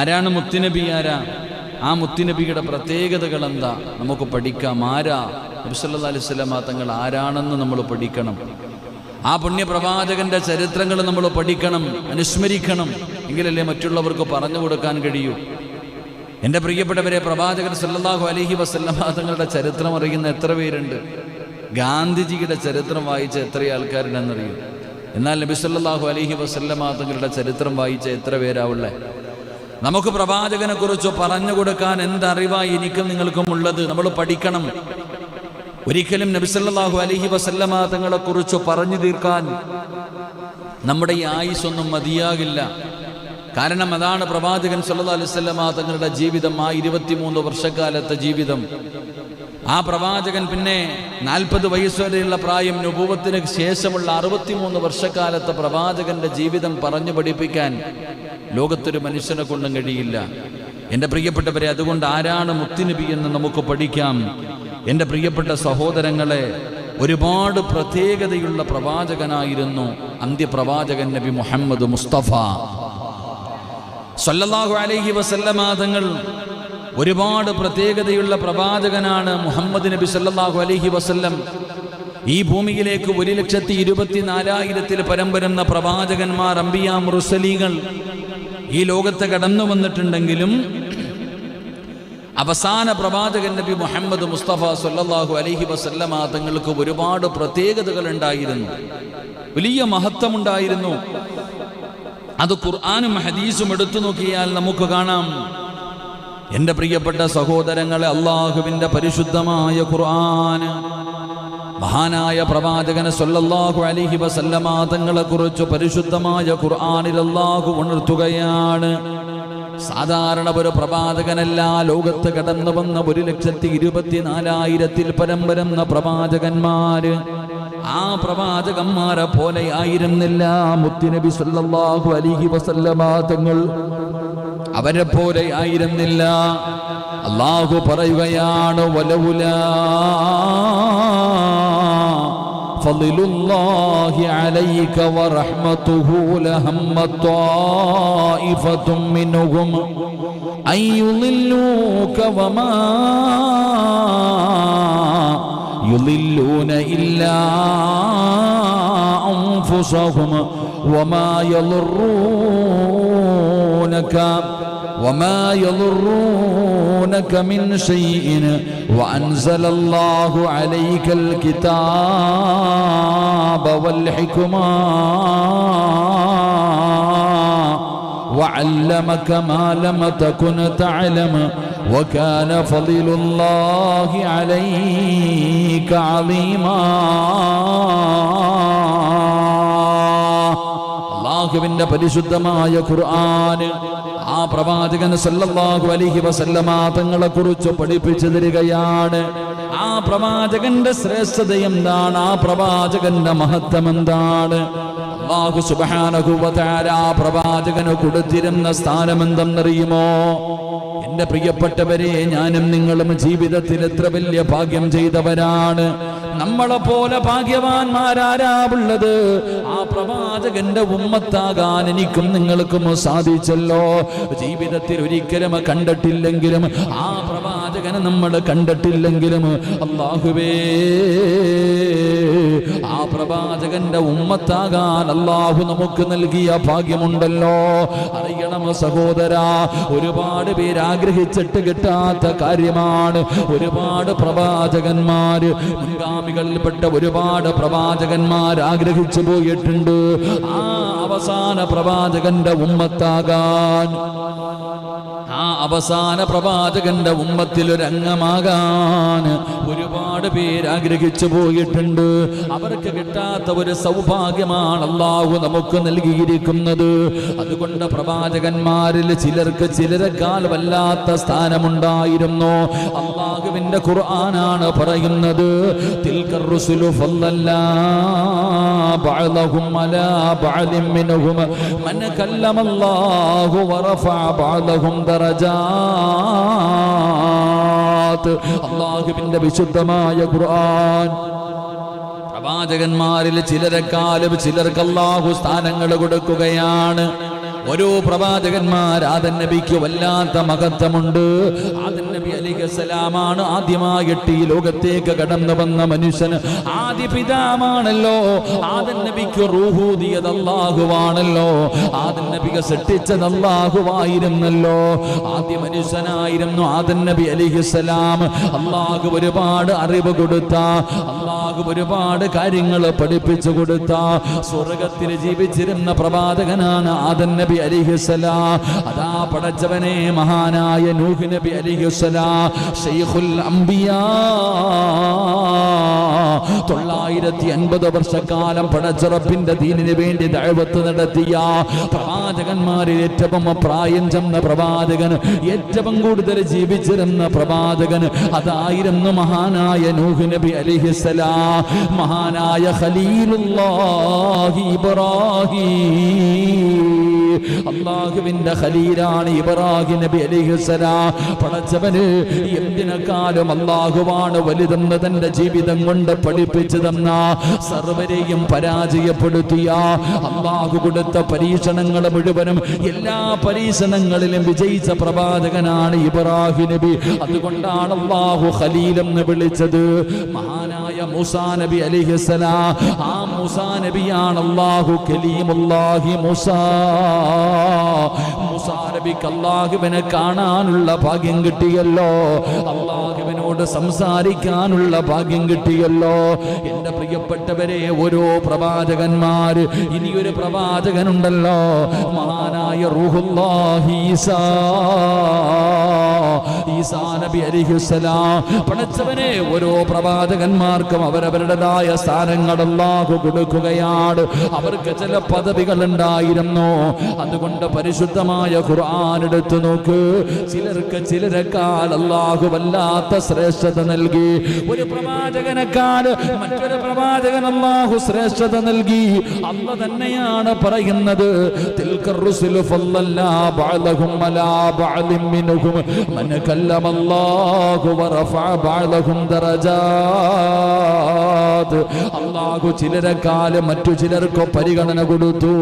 ആരാണ് മുത്തുനബി? ആ മുത്തുനബിയുടെ പ്രത്യേകതകൾ എന്താ നമുക്ക് പഠിക്കാം. ആരാ നബി സല്ലല്ലാഹു അലൈഹി വസല്ലം തങ്ങൾ ആരാണെന്ന് നമ്മൾ പഠിക്കണം. ആ പുണ്യപ്രവാചകന്റെ ചരിത്രങ്ങൾ നമ്മൾ പഠിക്കണം, അനുസ്മരിക്കണം. എങ്കിലല്ലേ മറ്റുള്ളവർക്ക് പറഞ്ഞു കൊടുക്കാൻ കഴിയൂ. എൻ്റെ പ്രിയപ്പെട്ടവരെ, പ്രവാചകൻ സല്ലല്ലാഹു അലൈഹി വസല്ലം തങ്ങളുടെ ചരിത്രം അറിയുന്ന എത്ര പേരുണ്ട്? ഗാന്ധിജിയുടെ ചരിത്രം വായിച്ച എത്ര ആൾക്കാരുണ്ടെന്നറിയും. എന്നാൽ നബി സല്ലല്ലാഹു അലൈഹി വസല്ലം തങ്ങളുടെ ചരിത്രം വായിച്ച എത്ര പേരാവുള്ളേ? നമുക്ക് പ്രവാചകനെ കുറിച്ച് പറഞ്ഞു കൊടുക്കാൻ എന്തറിവായി എനിക്കും നിങ്ങൾക്കും ഉള്ളത്? നമ്മൾ പഠിക്കണം. ഒരിക്കലും നബി സല്ലല്ലാഹു അലൈഹി വസല്ലമ തങ്ങളെ കുറിച്ച് പറഞ്ഞു തീർക്കാൻ നമ്മുടെ ഈ ആയുസ്സൊന്നും മതിയാകില്ല. കാരണം അതാണ് പ്രവാചകൻ സല്ലല്ലാഹു അലൈഹി വസല്ലമ തങ്ങളുടെ ജീവിതം. ആ 23 വർഷക്കാലത്തെ ജീവിതം. ആ പ്രവാചകൻ പിന്നെ 40 വയസ്സുവരെയുള്ള പ്രായം, നുബുവത്തിന് ശേഷമുള്ള 63 വർഷക്കാലത്തെ പ്രവാചകന്റെ ജീവിതം പറഞ്ഞു പഠിപ്പിക്കാൻ ലോകത്തൊരു മനുഷ്യനെ കൊണ്ടും കഴിയില്ല. എൻ്റെ പ്രിയപ്പെട്ടവരെ, അതുകൊണ്ട് ആരാണ് മുത്തുനബി എന്ന് നമുക്ക് പഠിക്കാം. എൻ്റെ പ്രിയപ്പെട്ട സഹോദരങ്ങളെ, ഒരുപാട് പ്രത്യേകതയുള്ള പ്രവാചകനായിരുന്നു അന്ത്യപ്രവാചകൻ നബി മുഹമ്മദ് മുസ്തഫ സല്ലല്ലാഹു അലൈഹി വസല്ലമ തങ്ങൾ. ഒരുപാട് പ്രത്യേകതയുള്ള പ്രവാചകനാണ് മുഹമ്മദ് നബി സല്ലല്ലാഹു അലൈഹി വസല്ലം. ഈ ഭൂമിയിലേക്ക് 1,24,000 പരം വരുന്ന പ്രവാചകന്മാർ, അംബിയാ മുർസലീങ്ങൾ ഈ ലോകത്ത് കടന്നു വന്നിട്ടുണ്ടെങ്കിലും അവസാന പ്രവാചകൻ നബി മുഹമ്മദ് മുസ്തഫ സല്ലല്ലാഹു അലൈഹി വസല്ലമ തങ്ങൾക്ക് ഒരുപാട് പ്രത്യേകതകൾ ഉണ്ടായിരുന്നു, വലിയ മഹത്വമുണ്ടായിരുന്നു. അത് ഖുർആനും ഹദീസും എടുത്തു നോക്കിയാൽ നമുക്ക് കാണാം. എൻ്റെ പ്രിയപ്പെട്ട സഹോദരങ്ങളെ, അള്ളാഹുവിൻ്റെ പരിശുദ്ധമായ ഖുർആൻ മഹാനായ പ്രവാചകനെ സല്ലല്ലാഹു അലൈഹി വസല്ലമ തങ്ങളെ കുറിച്ച് പരിശുദ്ധമായ ഖുർആനിൽ അല്ലാഹു ഉണർത്തുകയാണ്. സാധാരണ ഒരു പ്രവാചകനല്ല, ലോകത്ത് കടന്നു വന്ന 1,24,000 പരം വരുന്ന പ്രവാചകന്മാര്. ആ പ്രവാചകന്മാരെ പോലെ ആയിരുന്നില്ല മുത്തുനബി സല്ലല്ലാഹു അലൈഹി വസല്ലമ തങ്ങൾ. അവരെ പോലെ ആയിരുന്നില്ല. അല്ലാഹു പറയുകയാണ്, വലൗലാ ഫളിലുല്ലാഹി അലൈക വറഹ്മതുഹു ലഹമ്മത് ത്വായിഫത്തും മിൻഹും അയ്യുളില്ലൂക വമാ യുളില്ലൂന ഇല്ലാ അൻഫുസഹും വമാ يضرونك من شيء وأنزل الله عليك الكتاب والحكمة وعلمك ما لم تكن تعلم وكان فضل الله عليك عظيما. അല്ലാഹുവിന്റെ പരിശുദ്ധമായ ഖുർആൻ ആ പ്രവാചകൻ സല്ലല്ലാഹു അലൈഹി വസല്ലമ തങ്ങളെ കുറിച്ച് പഠിപ്പിച്ചു തരികയാണ്. ആ പ്രവാചകന്റെ ശ്രേഷ്ഠത എന്താണ്? ആ പ്രവാചകന്റെ മഹത്വം എന്താണ്? അല്ലാഹു സുബ്ഹാനഹു വ തആല ആ പ്രവാചകന് കൊടുത്തിരുന്ന സ്ഥാനം എന്തെന്നറിയുമോ? എൻ്റെ പ്രിയപ്പെട്ടവരെ, ഞാനും നിങ്ങളും ജീവിതത്തിൽ എത്ര വലിയ ഭാഗ്യം ചെയ്തവരാണ്. നമ്മളെ പോലെ ഭാഗ്യവാന്മാരാരാവുള്ളത്? ആ പ്രവാചകന്റെ ഉമ്മത്താകാൻ എനിക്കും നിങ്ങൾക്കും സാധിച്ചല്ലോ. ജീവിതത്തിൽ ഒരിക്കലും കണ്ടിട്ടില്ലെങ്കിലും, ആ പ്രവാചകനെ നമ്മൾ കണ്ടിട്ടില്ലെങ്കിലും, അല്ലാഹുവേ, ആ പ്രവാചകന്റെ ഉമ്മത്താകാൻ അല്ലാഹു നമുക്ക് നൽകിയ ഭാഗ്യമുണ്ടല്ലോ. അറിയണം സഹോദരാ, ഒരുപാട് പേര് ആഗ്രഹിച്ചിട്ട് കിട്ടാത്ത കാര്യമാണ്. ഒരുപാട് പ്രവാചകന്മാര്, മുൻഗാമികളിൽപ്പെട്ട ഒരുപാട് പ്രവാചകന്മാർ ആഗ്രഹിച്ചു പോയിട്ടുണ്ട് ആ അവസാന പ്രവാചകന്റെ ഉമ്മത്താകാൻ, ആ അവസാന പ്രവാചകന്റെ ഉമ്മത്തിൽ ഒരു അംഗമാകാൻ ഒരുപാട് പേര് ആഗ്രഹിച്ചു പോയിട്ടുണ്ട്. അവർക്ക് കിട്ടാത്ത ഒരു സൗഭാഗ്യമാണ് അല്ലാഹു നമുക്ക് നൽകിയിരിക്കുന്നത്. അതുകൊണ്ട് പ്രവാചകന്മാരിൽ ചിലരെക്കാൾ വല്ലാത്ത സ്ഥാനമുണ്ടായിരുന്നു. അല്ലാഹുവിന്റെ ഖുർആനാണ് പറയുന്നത്, തിൽക്കർ റുസുലു ഫല്ലല്ലാ ബഅദഹും അലാ ബഅദിൻ മിൻഹും മൻ കല്ലമല്ലാഹു വറഫഅ ബഅദഹും ദറജാത്ത്. അല്ലാഹുവിന്റെ വിശുദ്ധമായ ഖുർആൻ പ്രവാചകന്മാരിൽ ചിലരെക്കാളും ചിലർക്ക് അല്ലാഹു സ്ഥാനങ്ങൾ കൊടുക്കുകയാണ്. ഓരോ പ്രവാചകന്മാർ ആദം നബിക്ക് വല്ലാത്ത മഹത്വമുണ്ട്. ആദം നബി അലൈഹിസ്സലാമാണ് ആദ്യമായിട്ട് ഈ ലോകത്തേക്ക് കടന്നു വന്ന മനുഷ്യൻ. ആദ്യ പിതാവാണല്ലോ. ആദം നബിക്ക് റൂഹ് ഊതിയത് അല്ലാഹുവാണല്ലോ. ആദം നബിയെ സൃഷ്ടിച്ചത് അല്ലാഹുവായിരുന്നല്ലോ. ആദ്യ മനുഷ്യനായിരുന്നു ആദം നബി അലൈഹിസ്സലാം. അല്ലാഹു ഒരുപാട് അറിവ് കൊടുത്ത, അല്ലാഹു ഒരുപാട് കാര്യങ്ങൾ പഠിപ്പിച്ചു കൊടുത്ത സ്വർഗത്തിൽ ജീവിച്ചിരുന്ന പ്രവാചകനാണ് ആദം നബി അലൈഹിസ്സലാം. അതാ പടച്ചവനെ മഹാനായ നൂഹ് നബി അലൈഹിസ്സലാം ശൈഖുൽ അംബിയാ 950 വർഷക്കാലം പടച്ചറപ്പിന്റെ ദീനിന് വേണ്ടി ദഅവത്ത് നടത്തിയ പ്രവാചകന്മാരിൽ ഏറ്റവും പ്രായം ചെന്ന പ്രവാചകൻ, ഏറ്റവും കൂടുതൽ ജീവിച്ചിരുന്ന പ്രവാചകൻ അതായിരുന്നു മഹാനായ നൂഹ് നബി അലൈഹിസ്സലാം. മഹാനായ ഖലീലുല്ലാഹി ഇബ്രാഹിം, അല്ലാഹുവിന്റെ ഖലീലാണ് ഇബ്രാഹിം നബി അലൈഹിസ്സലാം. പടച്ചവന് എന്തിനേക്കാളും അല്ലാഹുവാണ് വലുതെന്ന് തന്റെ ജീവിതം കൊണ്ട് പഠിപ്പിച്ചു തന്ന, സർവരെയും പരാജയപ്പെടുത്തിയ, അല്ലാഹു കൊടുത്ത പരീക്ഷണങ്ങൾ മുഴുവനും എല്ലാ പരീക്ഷണങ്ങളിലും വിജയിച്ച പ്രവാചകനാണ് ഇബ്രാഹിം നബി. അതുകൊണ്ടാണ് അല്ലാഹു ഖലീൽ എന്ന് വിളിച്ചത്. മഹാനായ മൂസാ നബി അലൈഹിസ്സലാം, ആ മൂസാ നബിയാണ് അല്ലാഹു കലീമുല്ലാഹി മൂസാ. മൂസാ നബിക്ക് അല്ലാഹുവിനെ കാണാനുള്ള ഭാഗ്യം കിട്ടിയല്ലോ, അല്ലാഹുവിനോട് സംസാരിക്കാനുള്ള ഭാഗ്യം കിട്ടിയല്ലോ. എന്റെ പ്രിയപ്പെട്ടവരെ, ഓരോ പ്രവാചകന്മാര്, ഇനിയൊരു പ്രവാചകനുണ്ടല്ലോ, മഹാനായ റൂഹുല്ലാഹി ഈസാ നബി അലൈഹിസ്സലാം. പടച്ചവനെ ഓരോ പ്രവാചകന്മാർക്കും അവരവരുടേതായ സ്ഥാനങ്ങൾ അല്ലാഹു കൊടുക്കുകയാണ്. അവർക്ക് ചില പദവികൾ ഉണ്ടായിരുന്നു. അതുകൊണ്ട് പരിശുദ്ധമായ ഖുർആൻ എടുത്തു നോക്ക്. ചിലർക്ക് ചിലരെക്കാൾ അല്ലാഹു വല്ലാത്ത ശ്രേഷ്ഠത നൽകി. ഒരു പ്രവാചകനെക്കാൾ മറ്റൊരു പ്രവാചകൻ അല്ലാഹു ശ്രേഷ്ഠത നൽകി. അല്ലാഹു തന്നെയാണ് പറയുന്നത്, തിൽക്കർ റുസുലു ഫല്ലല്ലാ ബഅദഹും അലാ ബഅദിൻ മിൻഹും മൻ കല്ലമല്ലാഹു വറഫഅ ബഅദഹും ദറജാത്. അല്ലാഹു ചിലരെക്കാൾ മറ്റു ചിലർക്ക് പരിഗണന കൊടുത്തു,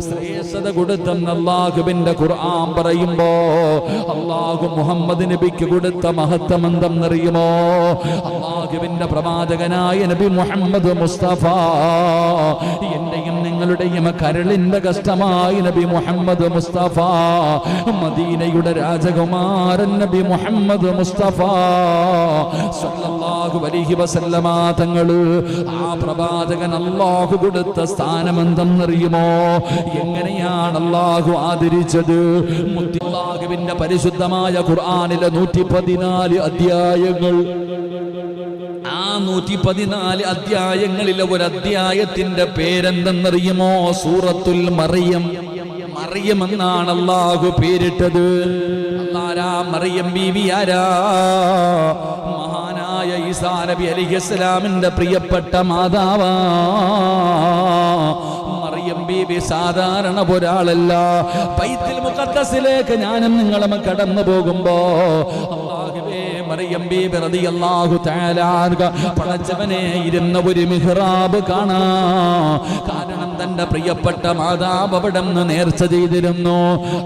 ശ്രേഷ്ഠത കൊടുത്തെന്ന് അല്ലാഹുവിന്റെ ഖുർആൻ പറയുമ്പോ അല്ലാഹു മുഹമ്മദ് നബിക്ക് കൊടുത്ത മഹത്വം എന്തെന്നറിയുമോ? അല്ലാഹുവിന്റെ പ്രവാചകനായ നബി മുഹമ്മദ് മുസ്തഫ, എന്റെയും നിങ്ങളുടെയും കരളിന്റെ കഷ്ടമായി നബി മുഹമ്മദ് മുസ്തഫ, മദീനയുടെ രാജകുമാരൻ നബി മുഹമ്മദ് മുസ്തഫ സല്ലല്ലാഹു അലൈഹി വസല്ലമ തങ്ങള്. ആ പ്രവാചകൻ അല്ലാഹു കൊടുത്ത സ്ഥാനം എന്തെന്നറിയുമോ? എങ്ങനെയാണ് അല്ലാഹു ആദരിച്ചത്? അല്ലാഹുവിന്റെ പരിശുദ്ധമായ ഖുർആനിലെ 114 അധ്യായങ്ങൾ. ആ 114 അധ്യായങ്ങളിലെ ഒരു അധ്യായത്തിന്റെ പേരെന്തെന്നറിയുമോ? സൂറത്തുൽ മറിയം. മറിയം എന്നാണ് അല്ലാഹു പേരിട്ടത്. ആരാ മറിയം ബീവി? ആരാ? മഹാനായ ഈസാ നബി അലൈഹിസ്സലാമിന്റെ പ്രിയപ്പെട്ട മാതാവാ. മറിയം ബീവി സാധാരണ ഒരാളല്ല. ബൈത്തുൽ മുഖദ്ദസിലേക്ക് ഞാനും നിങ്ങളും കടന്നു പോകുമ്പോ മറിയം ബീബി റളിയല്ലാഹു തആല അൻഹ പടച്ചവനെ ഇരുന്ന ഒരു മിഹ്റാബ് കാണാം. കാരണം തന്റെ പ്രിയപ്പെട്ട മാതാവ് അവിടെ നിന്ന് നേർച്ച ചെയ്തിരുന്നു.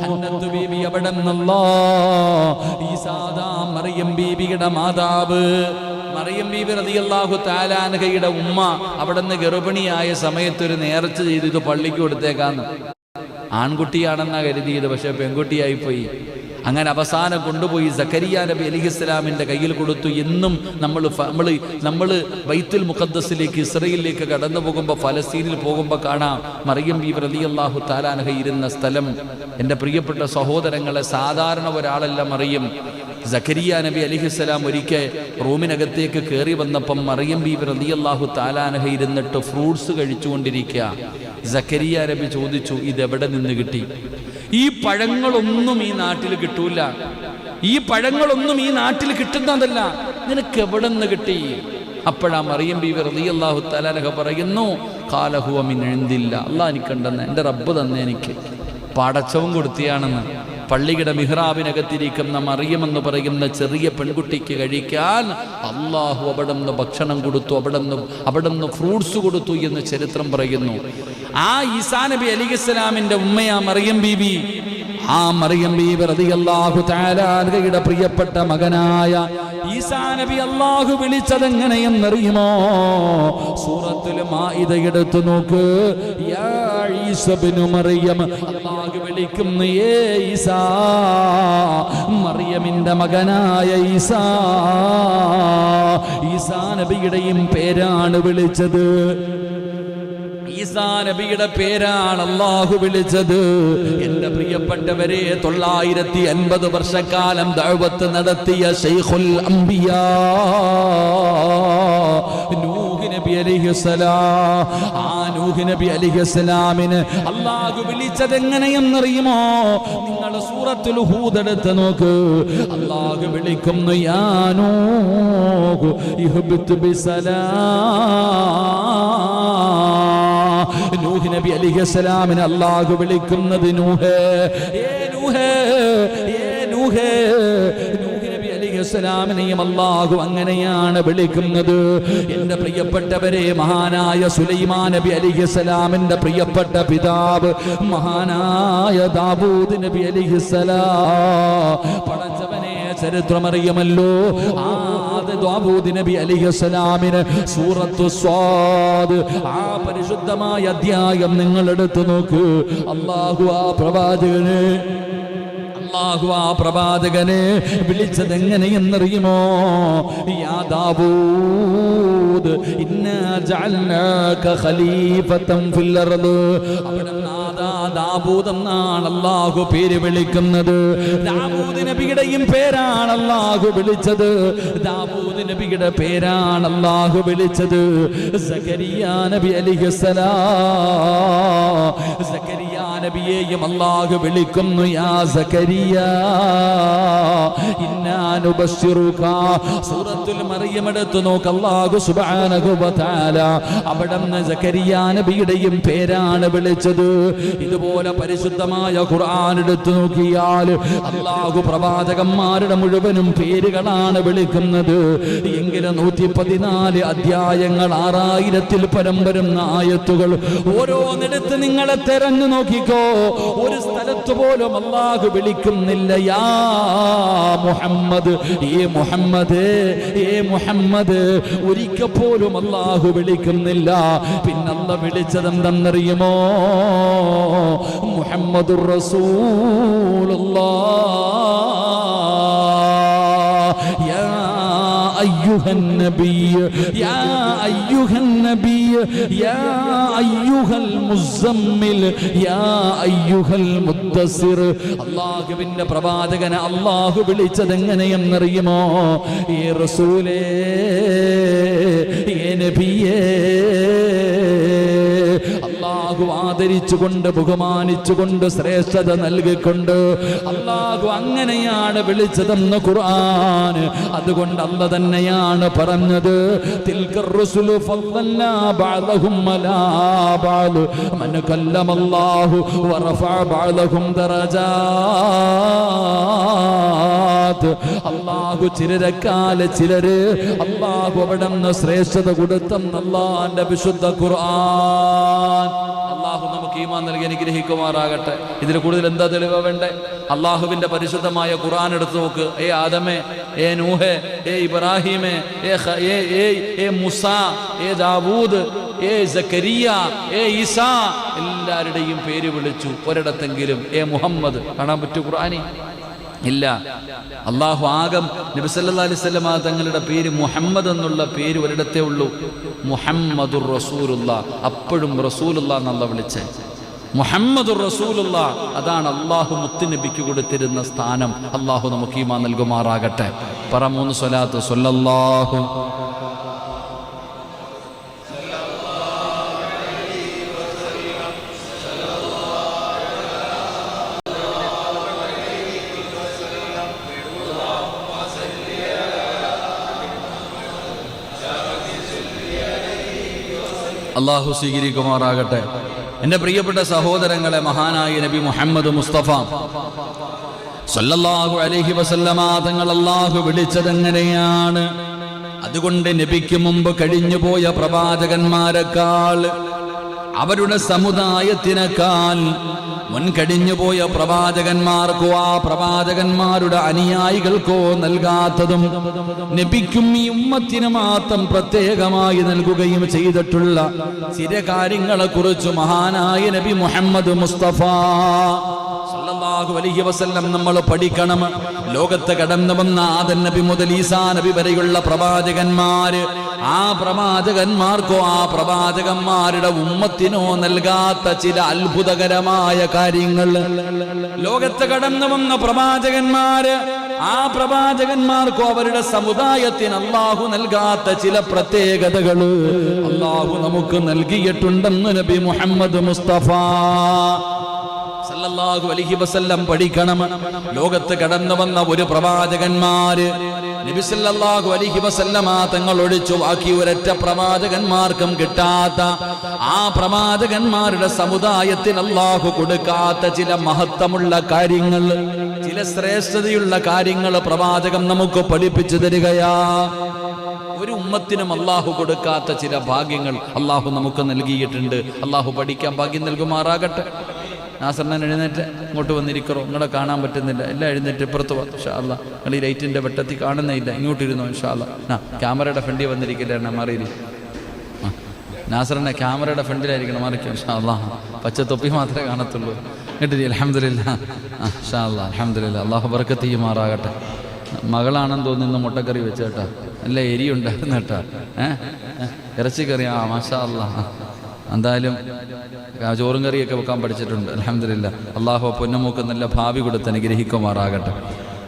ഹന്നത്ത് ബീബി അവിടെ നിന്നല്ലോ. ഈ സാദാ മറിയം ബീബിയുടെ മാതാവ് മറിയം ബീബി റളിയല്ലാഹു തആല അൻഹയുടെ ഉമ്മ അവിടെ നിന്ന് ഗർഭിണിയായ സമയത്ത് ഒരു നേർച്ച ചെയ്തു, ഇത് പള്ളിക്ക് കൊടുത്തേക്കാന്ന്. ആൺകുട്ടിയാണെന്നാ കരുതിയത്, പക്ഷെ പെൺകുട്ടിയായിപ്പോയി. അങ്ങനെ അവസാനം കൊണ്ടുപോയി സക്കരിയ നബി അലൈഹിസ്സലാമിന്റെ കയ്യിൽ കൊടുത്തു. എന്നും നമ്മൾ ബൈത്തുൽ മുഖദ്ദസിലേക്ക്, ഇസ്രയേലിലേക്ക് കടന്നു പോകുമ്പോൾ, ഫലസ്തീനിൽ പോകുമ്പോൾ കാണാം മറിയം ബീബി റളിയല്ലാഹു തആല അൻഹ ഇരുന്ന സ്ഥലം. എൻ്റെ പ്രിയപ്പെട്ട സഹോദരങ്ങളെ, സാധാരണ ഒരാളല്ല മറിയം. സക്കരിയ നബി അലൈഹിസ്സലാം ഒരിക്കൽ റൂമിനകത്തേക്ക് കയറി വന്നപ്പം മറിയം ബീബി റളിയല്ലാഹു തആല അൻഹ ഇരുന്നിട്ട് ഫ്രൂട്ട്സ് കഴിച്ചുകൊണ്ടിരിക്കുക. സക്കരിയ നബി ചോദിച്ചു, ഇതെവിടെ നിന്ന് കിട്ടി? ഈ പഴങ്ങളൊന്നും ഈ നാട്ടിൽ കിട്ടൂല, ഈ പഴങ്ങളൊന്നും ഈ നാട്ടിൽ കിട്ടുന്നതല്ല, നിനക്ക് എവിടെ നിന്ന് കിട്ടി? അപ്പോഴാ മറിയം ബീവി റളിയല്ലാഹു തആല അൻഹ പറയുന്നു, ഖാല ഹുവ മിൻ ഇൻദില്ലാ, അല്ലാഹ് എനിക്കുണ്ടെന്ന്, എൻ്റെ റബ്ബ് തന്നെ എനിക്ക്, പടച്ചവൻ കൊടുത്തിയാണെന്ന്. പള്ളിയുടെ മിഹ്റാബിനകത്തിരിക്കുന്ന മറിയമെന്ന് പറയുന്ന ചെറിയ പെൺകുട്ടിക്ക് കഴിക്കാൻ അള്ളാഹു അവിടുന്ന് ഭക്ഷണം കൊടുത്തു, അവിടുന്ന് ഫ്രൂട്ട്സ് കൊടുത്തു എന്ന് ചരിത്രം പറയുന്നു. ആ ഈസാ നബി അലൈഹിസ്സലാമിന്റെ ഉമ്മയാ മറിയം ബീബി. ആ മറിയം ബീബി റളിയല്ലാഹു തആല അൻഹയുടെ പ്രിയപ്പെട്ട മകനായ ഈസാ നബി അല്ലാഹു വിളിച്ചതെങ്ങനെയെന്നറിയുമോ? സൂറത്തുൽ മാഇദ എടുത്തു നോക്ക്. യാ ഈസാ ഇബ്നു മറിയം, അല്ലാഹു വിളിക്കുന്നു ഏ ഈസാ, മറിയമിന്റെ മകനായ ഈസാ. ഈസാ നബിയുടെയും പേരാണ് വിളിച്ചത്. ഈസാ നബിയുടെ പേരാണ് അല്ലാഹു വിളിച്ചത്. എന്റെ പ്രിയപ്പെട്ടവരെ, 950 വർഷക്കാലം ദഅവത്ത് നടത്തിയ ശൈഖുൽ അംബിയാ നൂഹ് നബി അലൈഹിസ്സലാം, ആ നൂഹ് നബി അലൈഹിസ്സലാമിന് അല്ലാഹു വിളിച്ചത് എങ്ങനെയെന്നറിയുമോ? നിങ്ങൾ സൂറത്തുൽ ഹൂദ് എടുത്ത് നോക്ക്. അല്ലാഹു വിളിക്കുന്നു യാ നൂഹ് ഇഹ്ബിത് ബിസലാം. നൂഹ് നബി അലൈഹിസ്സലാമിനെ അല്ലാഹു വിളിക്കുന്നത് നൂഹേ, ഏ നൂഹേ, ഏ നൂഹേ. നൂഹ് നബി അലൈഹിസ്സലാമിനെയും അല്ലാഹു അങ്ങനെയാണ് വിളിക്കുന്നത്. എന്റെ പ്രിയപ്പെട്ടവരെ, മഹാനായ സുലൈമാൻ നബി അലൈഹിസ്സലാമിന്റെ പ്രിയപ്പെട്ട പിതാവ് മഹാനായ ദാവൂദ് നബി അലൈഹിസ്സലാം, പടച്ചവനെ ചരിത്രമറിയുമല്ലോ. ദാവൂദ് നബി അലൈഹിസ്സലാമിന് സൂറത്തു സ്വാദ്, ആ പരിശുദ്ധമായ അധ്യായം നിങ്ങൾ എടുത്തു നോക്ക്. അല്ലാഹു ആ പ്രവാചകനെ വിളിച്ചത് എങ്ങനെയെന്നറിയുമോ? യാ ദാവൂദ് ഇന്നാ ജഅൽനാക ഖലീഫതൻ ഫിൽ അർദ്. ദാവൂദ് എന്നാണ് അല്ലാഹു പേര് വിളിക്കുന്നത്. ദാവൂദ് നബിയുടെയും പേരാണ് അല്ലാഹു വിളിച്ചത്. ദാവൂദ് നബിയുടെ പേരാണ് അല്ലാഹു വിളിച്ചത്. സക്കരിയ നബി അലൈഹിസ്സലാം, സക്കരിയ നബിയെയും അല്ലാഹു വിളിക്കുന്നു യാ സക്കരിയ ഇന്നാ നുബശ്ശിറുക. സൂറത്തുൽ മറിയം എടുത്തു നോക്ക്. അല്ലാഹു സുബ്ഹാനഹു വ തആല അവിടുന്ന് സക്കരിയ നബിയുടെയും പേരാണ് വിളിച്ചത്. ഇതുപോലെ പരിശുദ്ധമായ ഖുർആൻ എടുത്തു നോക്കിയാൽ അല്ലാഹു പ്രവാചകന്മാരുടെ മുഴുവനും പേരുകളാണ് വിളിക്കുന്നത്. എങ്കിലും 114 അധ്യായങ്ങൾ, 6000-ൽ പരം വരുന്ന ആയത്തുകൾ, ഓരോന്നിടത്ത് നിങ്ങളെ തെരഞ്ഞു നോക്കിക്കോ. ഒരു സ്ഥലത്ത് പോലും അല്ലാഹു വിളിക്കുന്നില്ല യാ മുഹമ്മദ്, ഏ മുഹമ്മദ്, ഏ മുഹമ്മദ്. ഒരിക്കൽ പോലും അല്ലാഹു വിളിക്കുന്നില്ല. പിന്നെ അല്ലാഹു വിളിച്ചതെന്തെന്നറിയുമോ? മുഹമ്മദുർ റസൂലുള്ളാഹ്. യാ അയ്യുഹൻ നബി, യാ അയ്യുഹൻ നബി, യാ അയ്യുഹൽ മുസമ്മിൽ, യാ അയ്യുഹൽ മുദ്ദസ്സിർ. അല്ലാഹുവിന്റെ പ്രവാചകനെ അല്ലാഹു വിളിച്ചത് എങ്ങനെയെന്നറിയുമോ? ഈ റസൂലേ, ഈ നബിയേ. അല്ലാഹു ആദരിച്ചുകൊണ്ട്, ബഹുമാനിച്ചുകൊണ്ട്, ശ്രേഷ്ഠത നൽകിക്കൊണ്ട് അല്ലാഹു അങ്ങനെയാണ് വിളിച്ചതെന്ന് ഖുർആൻ. അതുകൊണ്ട് അല്ലാഹു തന്നെയാണ് പറഞ്ഞത്, തിൽക്കർ റുസുലു ഫളൽനാ ബഅദഹും അലാ ബഅദ് മൻ കല്ലമല്ലാഹു വറഫഅ ബഅദഹും ദറജാത്ത്. അല്ലാഹു ചിലരെക്കാലെ ചിലര് അല്ലാഹു അവിടുന്ന് ശ്രേഷ്ഠത കൊടുത്തെന്ന് അല്ലാഹുവിന്റെ വിശുദ്ധ ഖുർആൻ. അല്ലാഹു നമുക്ക് ഈമാൻ നൽകി അനുഗ്രഹിക്കുമാറാകട്ടെ. ഇതിൽ കൂടുതൽ എന്താ തെളിവ് വേണ്ടേ? അല്ലാഹുവിന്റെ പരിശുദ്ധമായ ഖുർആൻ എടുത്തു നോക്ക്. ഏ ആദമേ, ഏ നൂഹേ, ഏ ഇബ്രാഹിമേ, ഏ മൂസ, ഏ ദാവൂദ്, ഏ സക്കരിയ, ഏ ഈസാ, എല്ലാവരുടെയും പേര് വിളിച്ചു. ഒരിടത്തെങ്കിലും ഏ മുഹമ്മദ് കാണാൻ പറ്റൂ ഖുർആനിൽ? ഇല്ല. അല്ലാഹു ആകം നബി സല്ലല്ലാഹു അലൈഹി വസല്ലം തങ്ങളുടെ പേര് മുഹമ്മദ് എന്നുള്ള പേര് ഒരിടത്തേ ഉള്ളൂ. മുഹമ്മദുർ റസൂലുള്ളാഹ്, അപ്പോഴും റസൂലുള്ളാഹ് എന്നല്ല വിളിച്ചേ. മുഹമ്മദുർ റസൂലുള്ളാഹ്, അതാണ് അല്ലാഹു മുത്തുനബിക്ക് കൊടുത്തിരുന്ന സ്ഥാനം. അല്ലാഹു നമുക്ക് ഈമാൻ നൽകുമാറാകട്ടെ. പറ 3 സ്വലാത്ത്. സ്വല്ലല്ലാഹു അല്ലാഹു സ്വീകരിക്കുമാറാകട്ടെ. എൻ്റെ പ്രിയപ്പെട്ട സഹോദരങ്ങളെ, മഹാനായ നബി മുഹമ്മദ് മുസ്തഫ സല്ലല്ലാഹു അലൈഹി വസല്ലമ തങ്ങൾ അല്ലാഹു വിളിച്ചതെങ്ങനെയാണ്? അതുകൊണ്ട് നബിക്ക് മുമ്പ് കഴിഞ്ഞുപോയ പ്രവാചകന്മാരെക്കാൾ, അവരുടെ സമുദായത്തിനേക്കാൾ മുൻകഴിഞ്ഞുപോയ പ്രവാചകന്മാർക്കോ ആ പ്രവാചകന്മാരുടെ അനുയായികൾക്കോ നൽകാത്തതും നബിക്കും ഈ ഉമ്മത്തിന് മാത്രം പ്രത്യേകമായി നൽകുകയും ചെയ്തിട്ടുള്ള ചില കാര്യങ്ങളെ കുറിച്ച് മഹാനായ നബി മുഹമ്മദ് മുസ്തഫ സല്ലല്ലാഹു അലൈഹി വസല്ലം നമ്മൾ പഠിക്കണം. ലോകത്ത് കടന്നു വന്ന ആദം നബി മുതൽ ഈസാ നബി വരെയുള്ള പ്രവാചകന്മാര്, ആ പ്രവാചകന്മാർക്കോ ആ പ്രവാചകന്മാരുടെ ഉമ്മത്തിനോ നൽകാത്ത ചില അത്ഭുതകരമായ കാര്യങ്ങൾ, ലോകത്ത് കടന്നു വന്ന പ്രവാചകന്മാര്, ആ പ്രവാചകന്മാർക്കോ അവരുടെ സമുദായത്തിന് അല്ലാഹു നൽകാത്ത ചില പ്രത്യേകതകൾ അല്ലാഹു നമുക്ക് നൽകിയിട്ടുണ്ടെന്ന് നബി മുഹമ്മദ് മുസ്തഫ സല്ലല്ലാഹു അലൈഹി വസല്ലം പഠിക്കണം. ലോകത്ത് കടന്നു വന്ന ഒരു പ്രവാചകന്മാര് നബി സല്ലല്ലാഹു അലൈഹി വസല്ലമ തങ്ങൾ ഒഴിച്ചു ബാക്കി ഒരൊറ്റ പ്രവാചകന്മാർക്കും കിട്ടാത്ത, ആ പ്രവാചകന്മാരുടെ സമുദായത്തിന് അല്ലാഹു കൊടുക്കാത്ത ചില മഹത്വമുള്ള കാര്യങ്ങൾ, ചില ശ്രേഷ്ഠതയുള്ള കാര്യങ്ങൾ പ്രവാചകൻ നമുക്ക് പഠിപ്പിച്ചു തരികയാ. ഒരു ഉമ്മത്തിനും അല്ലാഹു കൊടുക്കാത്ത ചില ഭാഗ്യങ്ങൾ അല്ലാഹു നമുക്ക് നൽകിയിട്ടുണ്ട്. അല്ലാഹു പഠിക്കാൻ ഭാഗ്യം നൽകുമാറാകട്ടെ. നാസറിനെ എഴുന്നേറ്റ് ഇങ്ങോട്ട് വന്നിരിക്കറോ, നിങ്ങളെ കാണാൻ പറ്റുന്നില്ല, എല്ലാം എഴുന്നേറ്റ് ഇപ്പുറത്ത് വാ ഇൻഷാ അല്ലാഹ്. നിങ്ങൾ ഈ ലൈറ്റിൻ്റെ വെട്ടത്തിൽ കാണുന്നില്ല, ഇങ്ങോട്ടിരുന്നോ ഇൻഷാ അല്ലാഹ്. ക്യാമറയുടെ ഫ്രണ്ടിൽ വന്നിരിക്കില്ല, മാറിയിരി. നാസറിനെ ക്യാമറയുടെ ഫ്രണ്ടിലായിരിക്കണം, മാറിക്കും ഇൻഷാ അല്ലാഹ്. പച്ച തൊപ്പി മാത്രമേ കാണത്തുള്ളൂ. കേട്ടിരി അൽഹംദുലില്ലാഹ് ഇൻഷാ അല്ലാഹ്. അൽഹംദുലില്ലാഹ്. അല്ലാഹു ബർക്കത്ത് ചെയ്യുമാറാകട്ടെ. മകളാണെന്ന് തോന്നുന്നു മുട്ടക്കറി വെച്ച് കേട്ടാ, നല്ല എരിയുണ്ടായിരുന്നു കേട്ടാ. ഇറച്ചിക്കറി, ആ മാഷാ അല്ലാഹ്. എന്തായാലും ചോറും കറിയൊക്കെ വെക്കാൻ പഠിച്ചിട്ടുണ്ട് അൽഹംദുലില്ലാഹ്. അള്ളാഹു പൊന്നുമൂക്ക് നല്ല ഭാവി കൊടുത്ത് അനുഗ്രഹിക്കുമാറാകട്ടെ.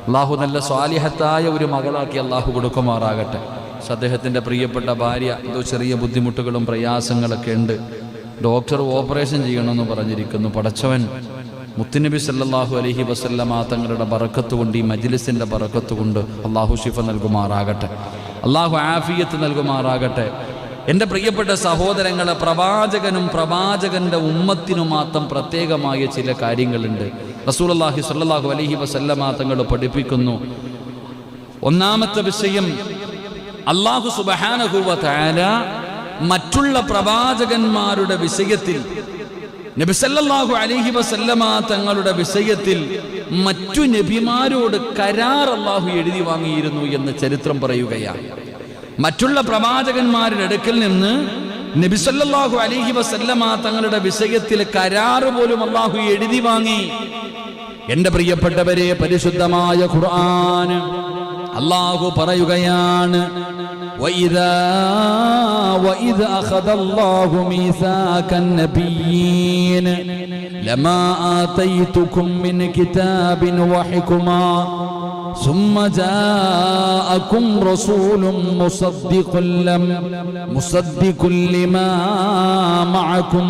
അള്ളാഹു നല്ല സ്വാലിഹത്തായ ഒരു മകളാക്കി അള്ളാഹു കൊടുക്കുമാറാകട്ടെ. അദ്ദേഹത്തിൻ്റെ പ്രിയപ്പെട്ട ഭാര്യ എന്തോ ചെറിയ ബുദ്ധിമുട്ടുകളും പ്രയാസങ്ങളൊക്കെ ഉണ്ട്. ഡോക്ടർ ഓപ്പറേഷൻ ചെയ്യണമെന്ന് പറഞ്ഞിരിക്കുന്നു. പടച്ചവൻ മുത്തുനബി സല്ലല്ലാഹു അലൈഹി വസല്ലമ തങ്ങളുടെ ബറക്കത്ത് കൊണ്ട്, ഈ മജ്ലിസിൻ്റെ ബറക്കത്ത് കൊണ്ട് അള്ളാഹു ശിഫ നൽകുമാറാകട്ടെ. അള്ളാഹു ആഫിയത്ത് നൽകുമാറാകട്ടെ. എൻ്റെ പ്രിയപ്പെട്ട സഹോദരങ്ങളെ, പ്രവാചകനും പ്രവാചകന്റെ ഉമ്മത്തിനും മാത്രം പ്രത്യേകമായ ചില കാര്യങ്ങളുണ്ട്. റസൂലുള്ളാഹി സ്വല്ലല്ലാഹു അലൈഹി വസല്ലമ തങ്ങൾ പഠിപ്പിക്കുന്നു. ഒന്നാമത്തെ വിഷയം, അല്ലാഹു സുബ്ഹാനഹു വ തആല മറ്റുള്ള പ്രവാചകന്മാരുടെ വിഷയത്തിൽ, നബി സല്ലല്ലാഹു അലൈഹി വസല്ലമ തങ്ങളുടെ വിഷയത്തിൽ മറ്റു നബിമാരോട് കരാർ അല്ലാഹു എഴുതി വാങ്ങിയിരുന്നു എന്ന് ചരിത്രം പറയുകയാണ്. മറ്റുള്ള പ്രവാചകന്മാരുടെ അടുക്കൽ നിന്ന് നബി സല്ലല്ലാഹു അലൈഹി വസല്ലമ തങ്ങളുടെ വിഷയത്തിൽ കരാറ് പോലും അല്ലാഹു എഴുതി വാങ്ങി. എൻ്റെ പ്രിയപ്പെട്ടവരെ, പരിശുദ്ധമായ ഖുർആൻ അല്ലാഹു പറയുകയാണ്, وَإِذَا أَخَذَ اللَّهُ مِيثَاقَ النَّبِيِّينَ لَمَا آتَيْتُكُم مِّنْ كِتَابٍ وَحِكْمَةٍ ثم جاءكم رسول مصدق لما معكم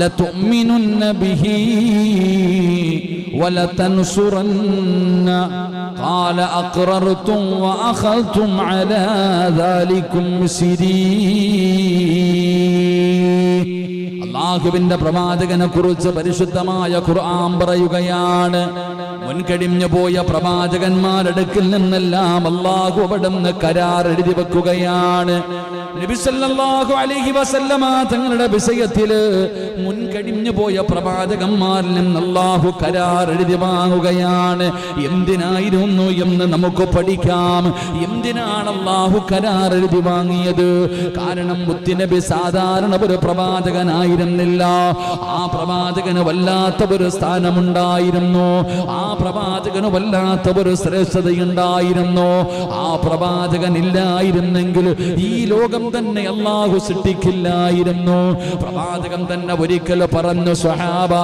لتؤمنن به ولتنصرن قال أقررتم وأخذتم على ذلكم إصري. അല്ലാഹുവിന്റെ പ്രവാചകനെ കുറിച്ച് പരിശുദ്ധമായ ഖുർആൻ പറയുകയാണ്, മുൻകഴിഞ്ഞു പോയ പ്രവാചകന്മാരടുക്കിൽ നിന്നെല്ലാം അല്ലാഹു അവിടുന്ന് കരാർ എഴുതി വെക്കുകയാണ്. നബി സല്ലല്ലാഹു അലൈഹി വസല്ലമ തങ്ങളുടെ വിഷയത്തിൽ മുൻകഴിഞ്ഞു പോയ പ്രവാചകന്മാരിൽ നിന്ന് അല്ലാഹു കരാർ എഴുതി വാങ്ങുകയാണ്. എന്തിനായിരുന്നു എന്ന് നമുക്ക് പഠിക്കാം. എന്തിനാണ് അല്ലാഹു കരാർ എഴുതി വാങ്ങിയത്? കാരണം മുത്തുനബി സാധാരണ ഒരു പ്രവാചകനായിരുന്നില്ല. ആ പ്രവാചകന് വല്ലാത്ത ഒരു സ്ഥാനമുണ്ടായിരുന്നു. ആ പ്രവാചകന് വല്ലാത്ത ഒരു ശ്രേഷ്ഠതയുണ്ടായിരുന്നു. ആ പ്രവാചകൻ ഇല്ലായിരുന്നെങ്കിൽ ഈ ലോകം തന്നെ അല്ലാഹു സൃഷ്ടിക്കില്ലായിരുന്നു. പ്രവാചകൻ തന്നെ ഒരിക്കൽ പറഞ്ഞു, സ്വഹാബാ,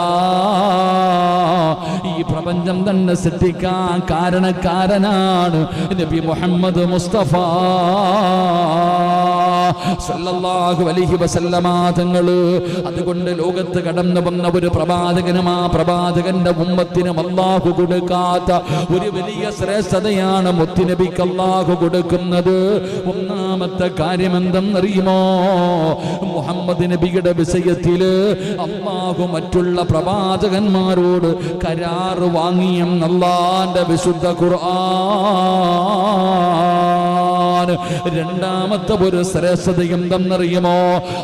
ഈ പ്രപഞ്ചം തന്നെ സൃഷ്ടിക്കാൻ കാരണക്കാരനാണ് നബി മുഹമ്മദ് മുസ്തഫ. സല്ലല്ലാഹു അലൈഹി വസല്ലമ തങ്ങൾ. അതുകൊണ്ട് ലോകത്ത് കടന്നു വന്ന ഒരു പ്രവാചകനും ആ പ്രവാചകന്റെ ഉമ്മത്തിനും അല്ലാഹു കൊടുക്കാത്ത ഒരു വലിയ ശ്രേഷ്ഠതയാണ് മുത്തുനബിക്ക് അല്ലാഹു കൊടുക്കുന്നത്. ഒന്നാമത്തെ കാര്യം എന്തെന്നറിയുമോ? മുഹമ്മദ് നബിയുടെ വിഷയത്തില് അല്ലാഹു മറ്റുള്ള പ്രവാചകന്മാരോട് കരാർ വാങ്ങിയെന്ന് അല്ലാഹുവിന്റെ വിശുദ്ധ ഖുർആൻ. രണ്ടാമത്തെ ഒരു ശ്രേഷ്ഠത എന്തെന്നറിയുമോ?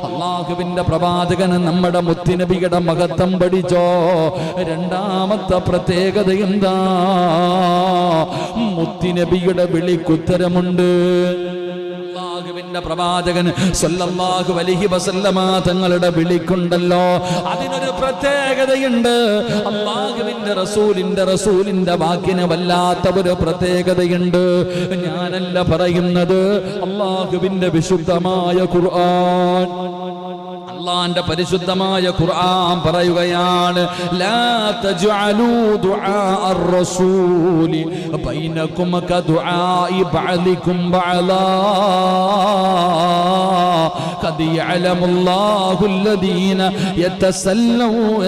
അല്ലാഹുവിന്റെ പ്രവാചകന് നമ്മുടെ മുത്തുനബിയുടെ മഹത്വം പഠിച്ചോ? രണ്ടാമത്തെ പ്രത്യേകത എന്താ? മുത്തുനബിയുടെ വിളിക്കുത്തരമുണ്ട്. അല്ലാഹുവിന്റെ പ്രവാചകൻ സല്ലല്ലാഹു അലൈഹി വസല്ലമ തങ്ങളുടെ വിളിക്കുണ്ടല്ലോ, അതിനൊരു പ്രത്യേകതയുണ്ട്. അല്ലാഹുവിന്റെ റസൂലിന്റെ വാക്കിന് വല്ലാത്ത ഒരു പ്രത്യേകതയുണ്ട്. ഞാനല്ല പറയുന്നത്, അല്ലാഹുവിന്റെ വിശുദ്ധമായ ഖുർആൻ, അല്ലാഹുവിന്റെ പരിശുദ്ധമായ ഖുർആൻ പറയുകയാണ്, ലാ തജ്അലൂ ദുആഅർ റസൂലി ബൈനകും കദുആഇ ബഅദികും ബഅദാ ഖദ് യഅലമുല്ലാഹു അല്ലദീന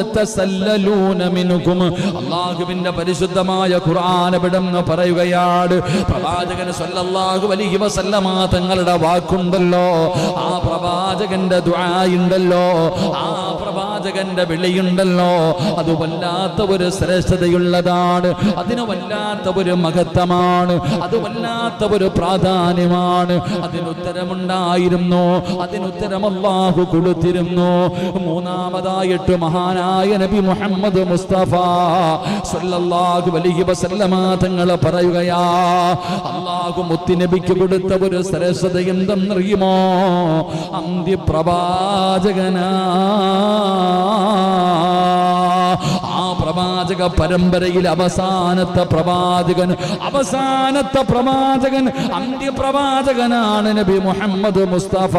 യതസല്ലലൂന മിൻകും. അല്ലാഹുവിന്റെ പരിശുദ്ധമായ ഖുർആൻ ഇവിടെന്ന് പറയുകയാണ്, പ്രവാചകൻ സല്ലല്ലാഹു അലൈഹി വസല്ലമ തങ്ങളുടെ വാക്കുണ്ടല്ലോ, ആ പ്രവാചകന്റെ ദുആ ഉണ്ടല്ലോ, ആ പ്രവാചകന്റെ വിളിയുണ്ടല്ലോ, അത് വല്ലാത്ത ഒരു ശ്രേഷ്ഠതയുള്ളതാണ്, അതിന് വല്ലാത്ത ഒരു മഹത്വമാണ്, അത് വല്ലാത്ത ഒരു പ്രാധാന്യമാണ്. അതിനുത്തരമുണ്ടായിരുന്നു, അതിനുത്തരം അല്ലാഹു കൊടുത്തിരുന്നു. മൂന്നാമതായിട്ട് മഹാനായ നബി മുഹമ്മദ് മുസ്തഫ സല്ലല്ലാഹു അലൈഹി വസല്ലമ തങ്ങൾ പറയുകയാ, അല്ലാഹു മുത്തുനബിക്ക് കൊടുത്ത ഒരു ശ്രേഷ്ഠത എന്തെന്നറിയുമോ? അന്ത്യപ്രവാചകനാ. ആ പ്രവാചക പരമ്പരയിൽ അവസാനത്തെ പ്രവാചകൻ അന്ത്യപ്രവാചകനാണ് നബി മുഹമ്മദ് മുസ്തഫ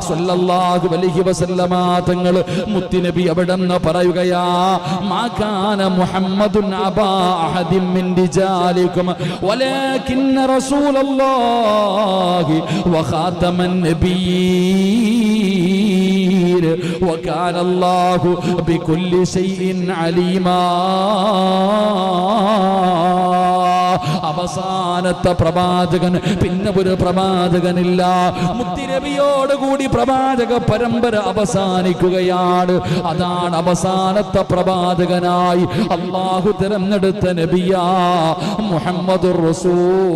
സല്ലല്ലാഹു അലൈഹി വസല്ലമ തങ്ങൾ. മുത്തുനബി അവിടെന്ന് പറയുകയാ, മാ കാന മുഹമ്മദുൻ അബാ അഹദിൻ മിൻ റിജാലികും വലാകിന്ന റസൂലല്ലാഹി വഖാതമൻ നബിയ്യീൻ വകാന അല്ലാഹു ബികുല്ലി ശൈഇൻ അലീമാ. അവസാനത്തെ പ്രവാചകൻ, പിന്നെ ഒരു പ്രവാചകനില്ല. മുത്തുനബിയോടുകൂടി പ്രവാചക പരമ്പര അവസാനിക്കുകയാണ്. അതാണ് അവസാനത്തെ പ്രവാചകനായി അല്ലാഹു തിരഞ്ഞെടുത്ത നബിയാ മുഹമ്മദുർ റസൂലുള്ളാഹ്.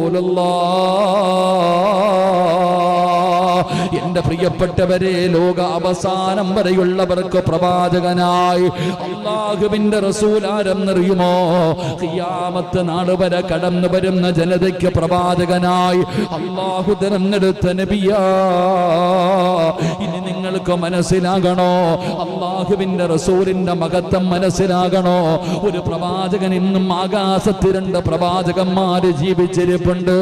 എന്റെ പ്രിയപ്പെട്ടവരെ, ലോക അവസാനം വരെയുള്ളവർക്ക് പ്രവാചകനായി അല്ലാഹുവിന്റെ റസൂൽ ആരെന്നറിയുമോ? ഖിയാമത്ത് നാൾ വരെ കടന്നു വരുന്ന ജനതയ്ക്ക് പ്രവാചകനായി അല്ലാഹു തിരഞ്ഞെടുത്ത നബിയാ. ഇനി നിങ്ങൾക്ക് മനസ്സിലാകണോ? അല്ലാഹുവിന്റെ റസൂലിന്റെ മഹത്വം മനസ്സിലാകണോ? ഒരു പ്രവാചകൻ ഇന്നും ആകാശത്ത് 2 പ്രവാചകന്മാര് ജീവിച്ചിരിപ്പുണ്ട്.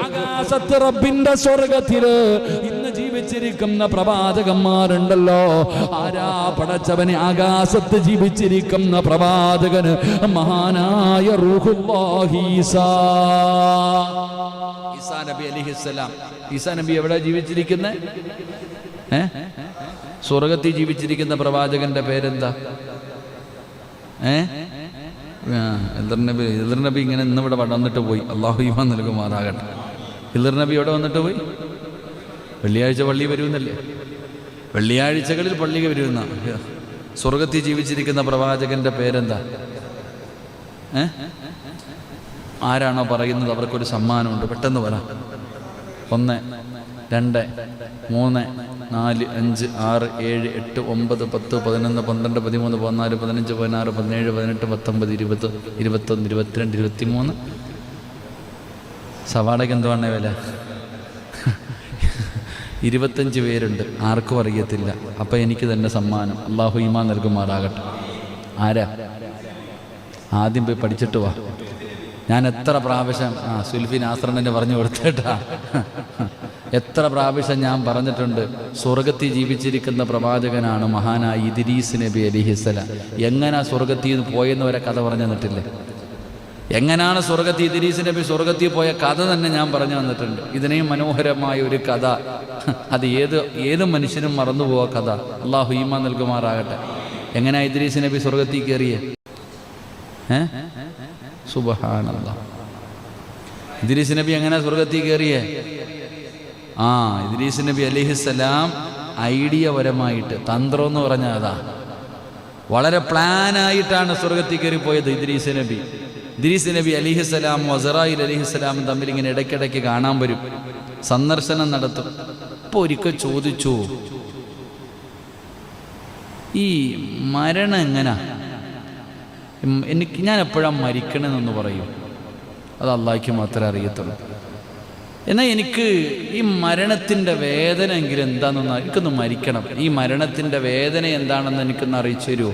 ആകാശത്ത് റബ്ബിന്റെ സ്വർഗത്തില് ഇന്ന് ജീവിച്ചിരിക്കുന്ന പ്രവാചകന്മാരുണ്ടല്ലോ. ആരാ പടച്ചവനെ? ആകാശത്ത് ജീവിച്ചിരിക്കുന്ന പ്രവാചകന് മഹാനായ റൂഹുല്ലാഹി ഈസാ നബി അലൈഹിസ്സലാം. ഈസാ നബി എവിടെ ജീവിച്ചിരിക്കുന്നത്? സ്വർഗത്തിൽ ജീവിച്ചിരിക്കുന്ന പ്രവാചകന്റെ പേരെന്താ? ഹിദർ നബി ഇങ്ങനെ ഇന്നിവിടെ വന്നിട്ട് പോയി. അല്ലാഹു ഈമാൻ നൽകുമാറാകട്ടെ. ഹിദർ നബി എവിടെ വന്നിട്ട് പോയി? വെള്ളിയാഴ്ച പള്ളി വരുമെന്നല്ലേ? വെള്ളിയാഴ്ചകളിൽ പള്ളി വരുന്ന സ്വർഗത്തിൽ ജീവിച്ചിരിക്കുന്ന പ്രവാചകന്റെ പേരെന്താ? ആരാണോ പറയുന്നത് അവർക്കൊരു സമ്മാനമുണ്ട്. പെട്ടെന്ന് പറ. 1, 2, 3, 4, 5, 6, 7, 8, 9, 10, 11, 12, 13, 14, 15, 16, 17, 18, 19, 20, 21, 22, 23. സവാളയ്ക്ക് എന്തുവാണേ വില? 25 പേരുണ്ട്. ആർക്കും അറിയത്തില്ല. അപ്പം എനിക്ക് തന്നെ സമ്മാനം. അല്ലാഹു ഈമാൻ നൽകുമാറാകട്ടെ. ആരാ? ആദ്യം പോയി പഠിച്ചിട്ട് വാ. ഞാൻ എത്ര പ്രാവശ്യം സുൽഫി നാസറിനെ പറഞ്ഞു കൊടുത്തേട്ടാ, എത്ര പ്രാവശ്യം ഞാൻ പറഞ്ഞിട്ടുണ്ട്. സ്വർഗത്തിൽ ജീവിച്ചിരിക്കുന്ന പ്രവാചകനാണ് മഹാനായ ഇദ്രീസ് നബി അലൈഹിസ്സലാം. എങ്ങനെ സ്വർഗത്തിൽ നിന്ന് പോയെന്ന് വരെ കഥ പറഞ്ഞു തന്നിട്ടില്ലേ? എങ്ങനെയാണ് സ്വർഗത്തിൽ ഇദ്രീസ് നബി സ്വർഗത്തിൽ പോയ കഥ തന്നെ ഞാൻ പറഞ്ഞു തന്നിട്ടുണ്ട്. ഇതിനെയും മനോഹരമായ ഒരു കഥ, അത് ഏത് മനുഷ്യനും മറന്നുപോവാ കഥ. അള്ളാഹു ഈമാൻ നൽകുമാറാകട്ടെ. എങ്ങനെയാ ഇദ്രീസ് നബി സ്വർഗത്തിൽ കയറിയേ? സുബ്ഹാനല്ലാഹ്. ഇദ്രീസ് നബി എങ്ങനെയാ സ്വർഗത്തിൽ കയറിയേ? ഇദ്രീസ് നബി അലൈഹിസ്സലാം ഐഡിയപരമായിട്ട്, തന്ത്രം എന്ന് പറഞ്ഞാൽ അതാ, വളരെ പ്ലാനായിട്ടാണ് സ്വർഗത്തിൽ കയറി പോയത് ഇദ്രീസ് നബി. ഇദ്രീസ് നബി അലിഹിസ്സലാമും അസറായിൽ അലിഹിസ്സലാമും തമ്മിൽ ഇങ്ങനെ ഇടയ്ക്കിടയ്ക്ക് കാണാൻ വരും, സന്ദർശനം നടത്തും. അപ്പോൾ ഒരിക്കൽ ചോദിച്ചു, ഈ മരണം എങ്ങനാ? ഞാൻ എപ്പോഴാണ് മരിക്കണമെന്നൊന്ന് പറയൂ. അത് അള്ളാഹ്ക്ക് മാത്രമേ അറിയത്തുള്ളൂ. എന്നാൽ എനിക്ക് ഈ മരണത്തിൻ്റെ വേദന എങ്കിലും എന്താണെന്ന് എനിക്കൊന്ന് മരിക്കണം. ഈ മരണത്തിൻ്റെ വേദന എന്താണെന്ന് എനിക്കൊന്ന് അറിയിച്ചു തരുമോ?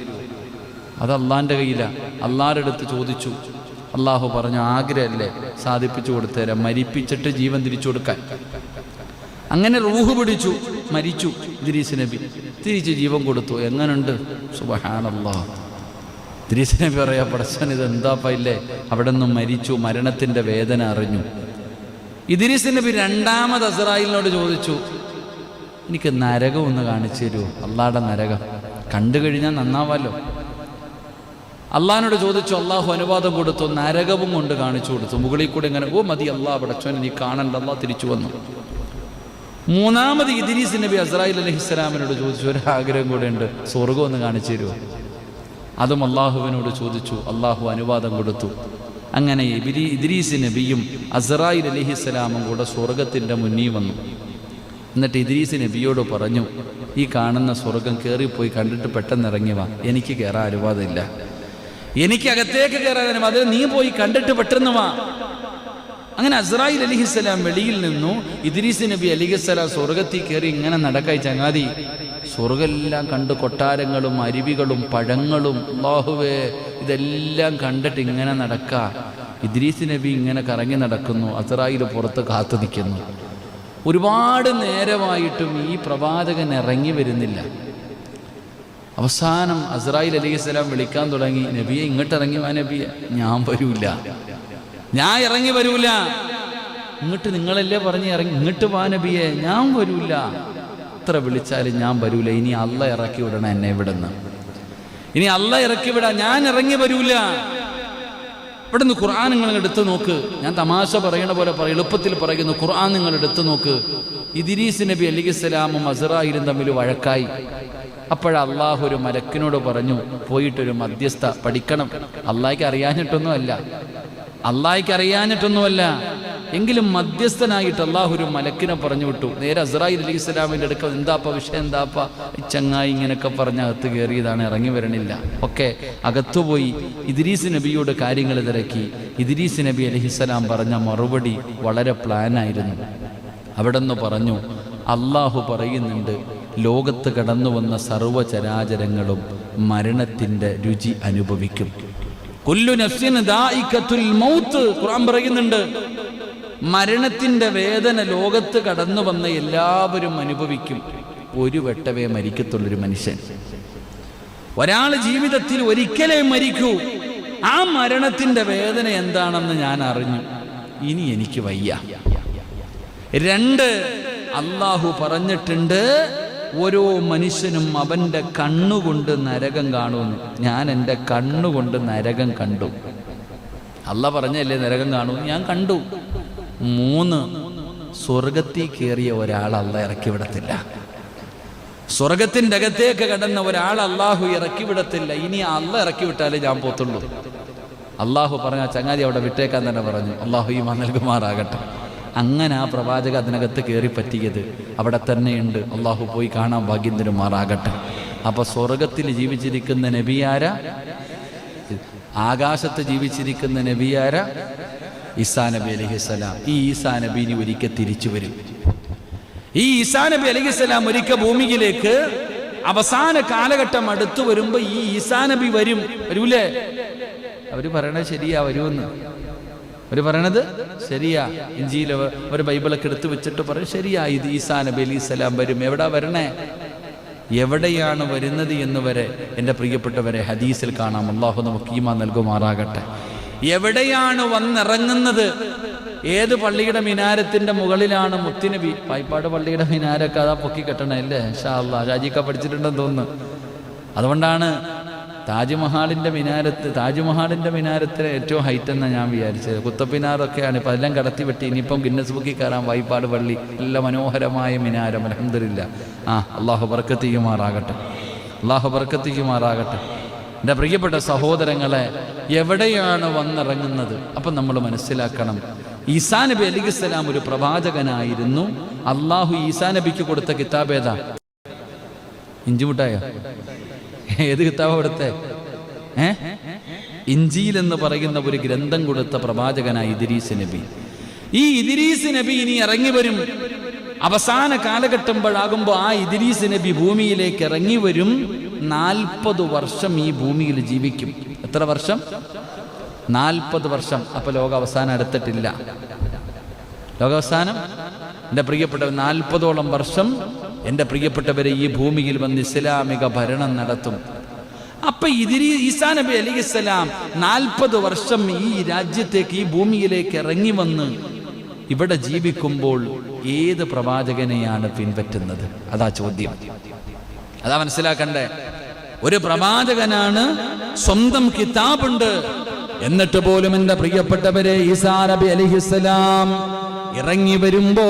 അത് അള്ളാഹിൻ്റെ കയ്യിലാണ്. അള്ളാഹുടെ അടുത്ത് ചോദിച്ചു. അള്ളാഹു പറഞ്ഞു, ആഗ്രഹമല്ലേ, സാധിപ്പിച്ചു കൊടുത്തേരാം, മരിപ്പിച്ചിട്ട് ജീവൻ തിരിച്ചു കൊടുക്കാൻ. അങ്ങനെ റൂഹ് പിടിച്ചു, മരിച്ചു ഇദ്രീസ് നബി. തിരിച്ച് ജീവൻ കൊടുത്തു. എങ്ങനുണ്ട്? സുബ്ഹാനല്ലാഹ്. ഇദ്രീസ് നബി പറയാ, പടച്ചോൻ ഇതെന്താപ്പാ ഇല്ലേ? അവിടെ നിന്നും മരിച്ചു, മരണത്തിൻ്റെ വേദന അറിഞ്ഞു. ഇദ്രീസ് നബി രണ്ടാമത് അസ്രായീലിനോട് ചോദിച്ചു, എനിക്ക് നരകം ഒന്ന് കാണിച്ചു തരുമോ? അള്ളാഹുടെ നരകം കണ്ടു കഴിഞ്ഞാൽ നന്നാവാലോ. അള്ളാഹിനോട് ചോദിച്ചു. അള്ളാഹു അനുവാദം കൊടുത്തു, നരകവും കൊണ്ട് കാണിച്ചു കൊടുത്തു. മുകളിൽ കൂടെ ഇങ്ങനെ, ഓ മതി അള്ളാഹ്, പടച്ചോനെ നീ കാണണ്ട. അള്ളാഹ് തിരിച്ചു വന്നു. മൂന്നാമത് ഇദ്രീസ് നബി അസ്രായീൽ അലൈഹിസ്സലാമിനോട് ചോദിച്ചു, ഒരാഗ്രഹം കൂടെ ഉണ്ട്, സ്വർഗം ഒന്ന് കാണിച്ചു തരുമോ? അതും അള്ളാഹുവിനോട് ചോദിച്ചു. അള്ളാഹു അനുവാദം കൊടുത്തു. അങ്ങനെ ഇദ്രീസ് നബിയും അസ്രായീൽ അലൈഹിസ്സലാമും കൂടെ സ്വർഗത്തിൻ്റെ മുന്നിൽ വന്നു. എന്നിട്ട് ഇദ്രീസ് നബിയോട് പറഞ്ഞു, ഈ കാണുന്ന സ്വർഗം കയറിപ്പോയി കണ്ടിട്ട് പെട്ടെന്ന് ഇറങ്ങി വാ, എനിക്ക് കയറാൻ അനുവാദമില്ല, എനിക്ക് അകത്തേക്ക് കയറാൻ അത് നീ പോയി കണ്ടിട്ട് പെട്ടെന്ന് വാ. അങ്ങനെ അസ്രായീൽ അലൈഹിസ്സലാം വെളിയിൽ നിന്നു. ഇദ്രീസ് നബി അലൈഹിസ്സലാം സ്വർഗത്തിൽ കയറി ഇങ്ങനെ നടക്കായി. ചങ്ങാതി, സ്വർഗമെല്ലാം കണ്ട്, കൊട്ടാരങ്ങളും അരുവികളും പഴങ്ങളും, അല്ലാഹുവേ, ഇതെല്ലാം കണ്ടിട്ട് ഇങ്ങനെ നടക്കാ. ഇദ്രീസ് നബി ഇങ്ങനെ കറങ്ങി നടക്കുന്നു, അസ്രായീൽ പുറത്ത് കാത്തു നിൽക്കുന്നു. ഒരുപാട് നേരമായിട്ടും ഈ പ്രവാചകൻ ഇറങ്ങി വരുന്നില്ല. അവസാനം അസ്രായീൽ അലൈഹിസ്സലാം വിളിക്കാൻ തുടങ്ങി, നബിയെ ഇങ്ങോട്ട് ഇറങ്ങി വാ നബിയെ. ഞാൻ വരൂല, ഞാൻ ഇറങ്ങി വരൂല. ഇങ്ങോട്ട് നിങ്ങളല്ലേ പറഞ്ഞ് ഇറങ്ങി, ഇങ്ങോട്ട് വാ നബിയെ, ഞാൻ വരൂല. എത്ര വിളിച്ചാലും ഞാൻ വരൂല. ഇനി അള്ളാഹ് ഇറക്കി വിടണം എന്നെ ഇവിടുന്ന്, ഇനി അള്ളാഹ് ഇറക്കി വിടാ, ഞാൻ ഇറങ്ങി വരൂല. ഇവിടുന്ന് ഖുർആൻ നിങ്ങൾ എടുത്തു നോക്ക്. ഞാൻ തമാശ പറയണ പോലെ എളുപ്പത്തിൽ പറയുന്നു. ഖുർആൻ നിങ്ങൾ എടുത്തു നോക്ക്. ഇദ്രീസ് നബി അലൈഹിസ്സലാമും അസ്രായീലും തമ്മിൽ വഴക്കായി. അപ്പോഴ അള്ളാഹു ഒരു മലക്കിനോട് പറഞ്ഞു, പോയിട്ടൊരു മധ്യസ്ഥ പഠിക്കണം. അള്ളാഹിക്ക് അറിയാഞ്ഞിട്ടൊന്നുമല്ല, എങ്കിലും മധ്യസ്ഥനായിട്ട് അള്ളാഹു ഒരു മലക്കിനെ പറഞ്ഞു വിട്ടു. നേരെ അസ്രായീൽ അലൈഹിസ്സലാമിൻ്റെ അടുക്ക, എന്താപ്പ വിഷയം, എന്താപ്പ ചങ്ങായി ഇങ്ങനെയൊക്കെ പറഞ്ഞ് അകത്ത് കയറിയതാണ്, ഇറങ്ങി വരണില്ല. ഒക്കെ അകത്തുപോയി ഇദ്രീസ് നബിയോട് കാര്യങ്ങൾ തിരക്കി. ഇദ്രീസ് നബി അലൈഹിസ്സലാം പറഞ്ഞ മറുപടി വളരെ പ്ലാനായിരുന്നു. അവിടെ നിന്ന് പറഞ്ഞു, അള്ളാഹു പറയുന്നുണ്ട്, ലോകത്ത് കടന്നു വന്ന സർവ്വചരാചരങ്ങളും മരണത്തിൻ്റെ രുചി അനുഭവിക്കും. കുല്ലു നഫ്സിൻ ദായിഖത്തുൽ മൗത്ത്, ഖുർആൻ പറയുന്നുണ്ട്. മരണത്തിൻ്റെ വേദന ലോകത്ത് കടന്നു വന്ന എല്ലാവരും അനുഭവിക്കും. ഒരു വട്ടവേ മരിക്കത്തുള്ളൊരു മനുഷ്യൻ. ഒരാൾ ജീവിതത്തിൽ ഒരിക്കലേ മരിക്കൂ. ആ മരണത്തിൻ്റെ വേദന എന്താണെന്ന് ഞാൻ അറിഞ്ഞു. ഇനി എനിക്ക് വയ്യ. 2, അള്ളാഹു പറഞ്ഞിട്ടുണ്ട്, ഓരോ മനുഷ്യനും അവൻ്റെ കണ്ണുകൊണ്ട് നരകം കാണുമെന്ന്. ഞാൻ എൻ്റെ കണ്ണുകൊണ്ട് നരകം കണ്ടു. അള്ളാഹ് പറഞ്ഞല്ലേ നരകം കാണും, ഞാൻ കണ്ടു. 3, സ്വർഗത്തിൽ കയറിയ ഒരാൾ അള്ളാഹ് ഇറക്കി വിടത്തില്ല. സ്വർഗത്തിൻ്റെ അകത്തേക്ക് കടന്ന ഒരാൾ അള്ളാഹു ഇറക്കി വിടത്തില്ല. ഇനി അള്ളാഹ് ഇറക്കി വിട്ടാലേ ഞാൻ പോത്തുള്ളൂ. അള്ളാഹു പറഞ്ഞ ചങ്ങാതി അവിടെ വിട്ടേക്കാൻ തന്നെ പറഞ്ഞു. അള്ളാഹു ഈമാൻ നൽകുമാറാകട്ടെ. അങ്ങനെ ആ പ്രവാചക അതിനകത്ത് കയറി പറ്റിയത് അവിടെ തന്നെയുണ്ട്. അള്ളാഹു പോയി കാണാൻ ഭാഗ്യം തരുമാറാകട്ടെ. അപ്പൊ സ്വർഗത്തിൽ ജീവിച്ചിരിക്കുന്ന നബിയാര, ആകാശത്ത് ജീവിച്ചിരിക്കുന്ന നബിയാര, ഈസാ നബി അലൈഹിസ്സലാം. ഈ ഈസാ നബി ഇനി ഒരിക്കൽ തിരിച്ചു വരും. ഈ ഈസാ നബി അലൈഹിസ്സലാം ഒരിക്കൽ ഭൂമിയിലേക്ക് അവസാന കാലഘട്ടം അടുത്തു വരുമ്പോ ഈ ഈസാ നബി വരൂലേ? അവര് പറയണത് ശരിയാ, വരുമെന്ന് അവര് പറയണത് ശരിയാ. ഇഞ്ചിയിൽ ഒരു ബൈബിളൊക്കെ എടുത്തു വെച്ചിട്ട് പറയും ശരിയാ, ഇത് ഈസാ നബി അലൈഹിസ്സലാം വരും. എവിടാ വരണേ, എവിടെയാണ് വരുന്നത് എന്ന് വരെ എൻ്റെ പ്രിയപ്പെട്ടവരെ ഹദീസിൽ കാണാം. അല്ലാഹു നമുക്ക് ഈമാൻ നൽകുമാറാകട്ടെ. എവിടെയാണ് വന്നിറങ്ങുന്നത്? ഏത് പള്ളിയുടെ മിനാരത്തിന്റെ മുകളിലാണ് മുത്തുനബി? പായിപ്പാട് പള്ളിയുടെ മിനാരൊക്കെ അതാ പൊക്കി കെട്ടണേ അല്ലേ? ഇൻഷാ അല്ലാഹ് ഷാജിക്ക പഠിച്ചിട്ടുണ്ടെന്ന് തോന്നുന്നു. അതുകൊണ്ടാണ് താജ്മഹാളിന്റെ മിനാരത്തിന് ഏറ്റവും ഹൈറ്റ് എന്നാണ് ഞാൻ വിചാരിച്ചത്. കുത്തപ്പിനാറൊക്കെയാണ് ഇപ്പം എല്ലാം കടത്തി വെട്ടി. ഇനിയിപ്പം ഗിന്നസ് ബുക്കിൽ കയറാൻ വായ്പാട് പള്ളി നല്ല മനോഹരമായ മിനാരം. അൽഹംദുലില്ലാ. അള്ളാഹു ബർക്കത്ത് ചെയ്യുമാറാകട്ടെ. എൻ്റെ പ്രിയപ്പെട്ട സഹോദരങ്ങളെ, എവിടെയാണ് വന്നിറങ്ങുന്നത്? അപ്പം നമ്മൾ മനസ്സിലാക്കണം, ഈസാ നബി അലൈഹിസ്സലാം ഒരു പ്രവാചകനായിരുന്നു. അള്ളാഹു ഈസാ നബിക്ക് കൊടുത്ത കിതാബ് ഏതാ? ഇഞ്ചിമുട്ടായോ? ഏത് കിതാബ് കൊടുത്തേ? ഇഞ്ചീൽ എന്ന് പറയുന്ന ഒരു ഗ്രന്ഥം കൊടുത്ത പ്രവാചകനായി ഇദ്രീസ് നബി. ഈ ഇദ്രീസ് നബി ഇനി ഇറങ്ങി വരും. അവസാന കാലഘട്ടമ്പോഴാകുമ്പോൾ ആ ഇദ്രീസ് നബി ഭൂമിയിലേക്ക് ഇറങ്ങി വരും. 40 വർഷം ഈ ഭൂമിയിൽ ജീവിക്കും. എത്ര വർഷം? 40 വർഷം. അപ്പൊ ലോകാവസാനം അടുത്തിട്ടില്ല. ലോകാവസാനം എൻ്റെ പ്രിയപ്പെട്ടവർ 40ഓളം വർഷം എൻ്റെ പ്രിയപ്പെട്ടവരെ ഈ ഭൂമിയിൽ വന്ന് ഇസ്ലാമിക ഭരണം നടത്തും. അപ്പൊ ഈസാ നബി അലൈഹിസ്സലാം 40 വർഷം ഈ രാജ്യത്തേക്ക്, ഈ ഭൂമിയിലേക്ക് ഇറങ്ങി വന്ന് ഇവിടെ ജീവിക്കുമ്പോൾ ഏത് പ്രവാചകനെയാണ് പിൻപറ്റുന്നത്? അതാ ചോദ്യം. അതാ മനസ്സിലാക്കണ്ടേ. ഒരു പ്രവാചകനാണ്, സ്വന്തം കിതാബുണ്ട്. എന്നിട്ട് പോലും എൻ്റെ പ്രിയപ്പെട്ടവരെ ഈസാ നബി അലൈഹിസ്സലാം ഇറങ്ങി വരുമ്പോ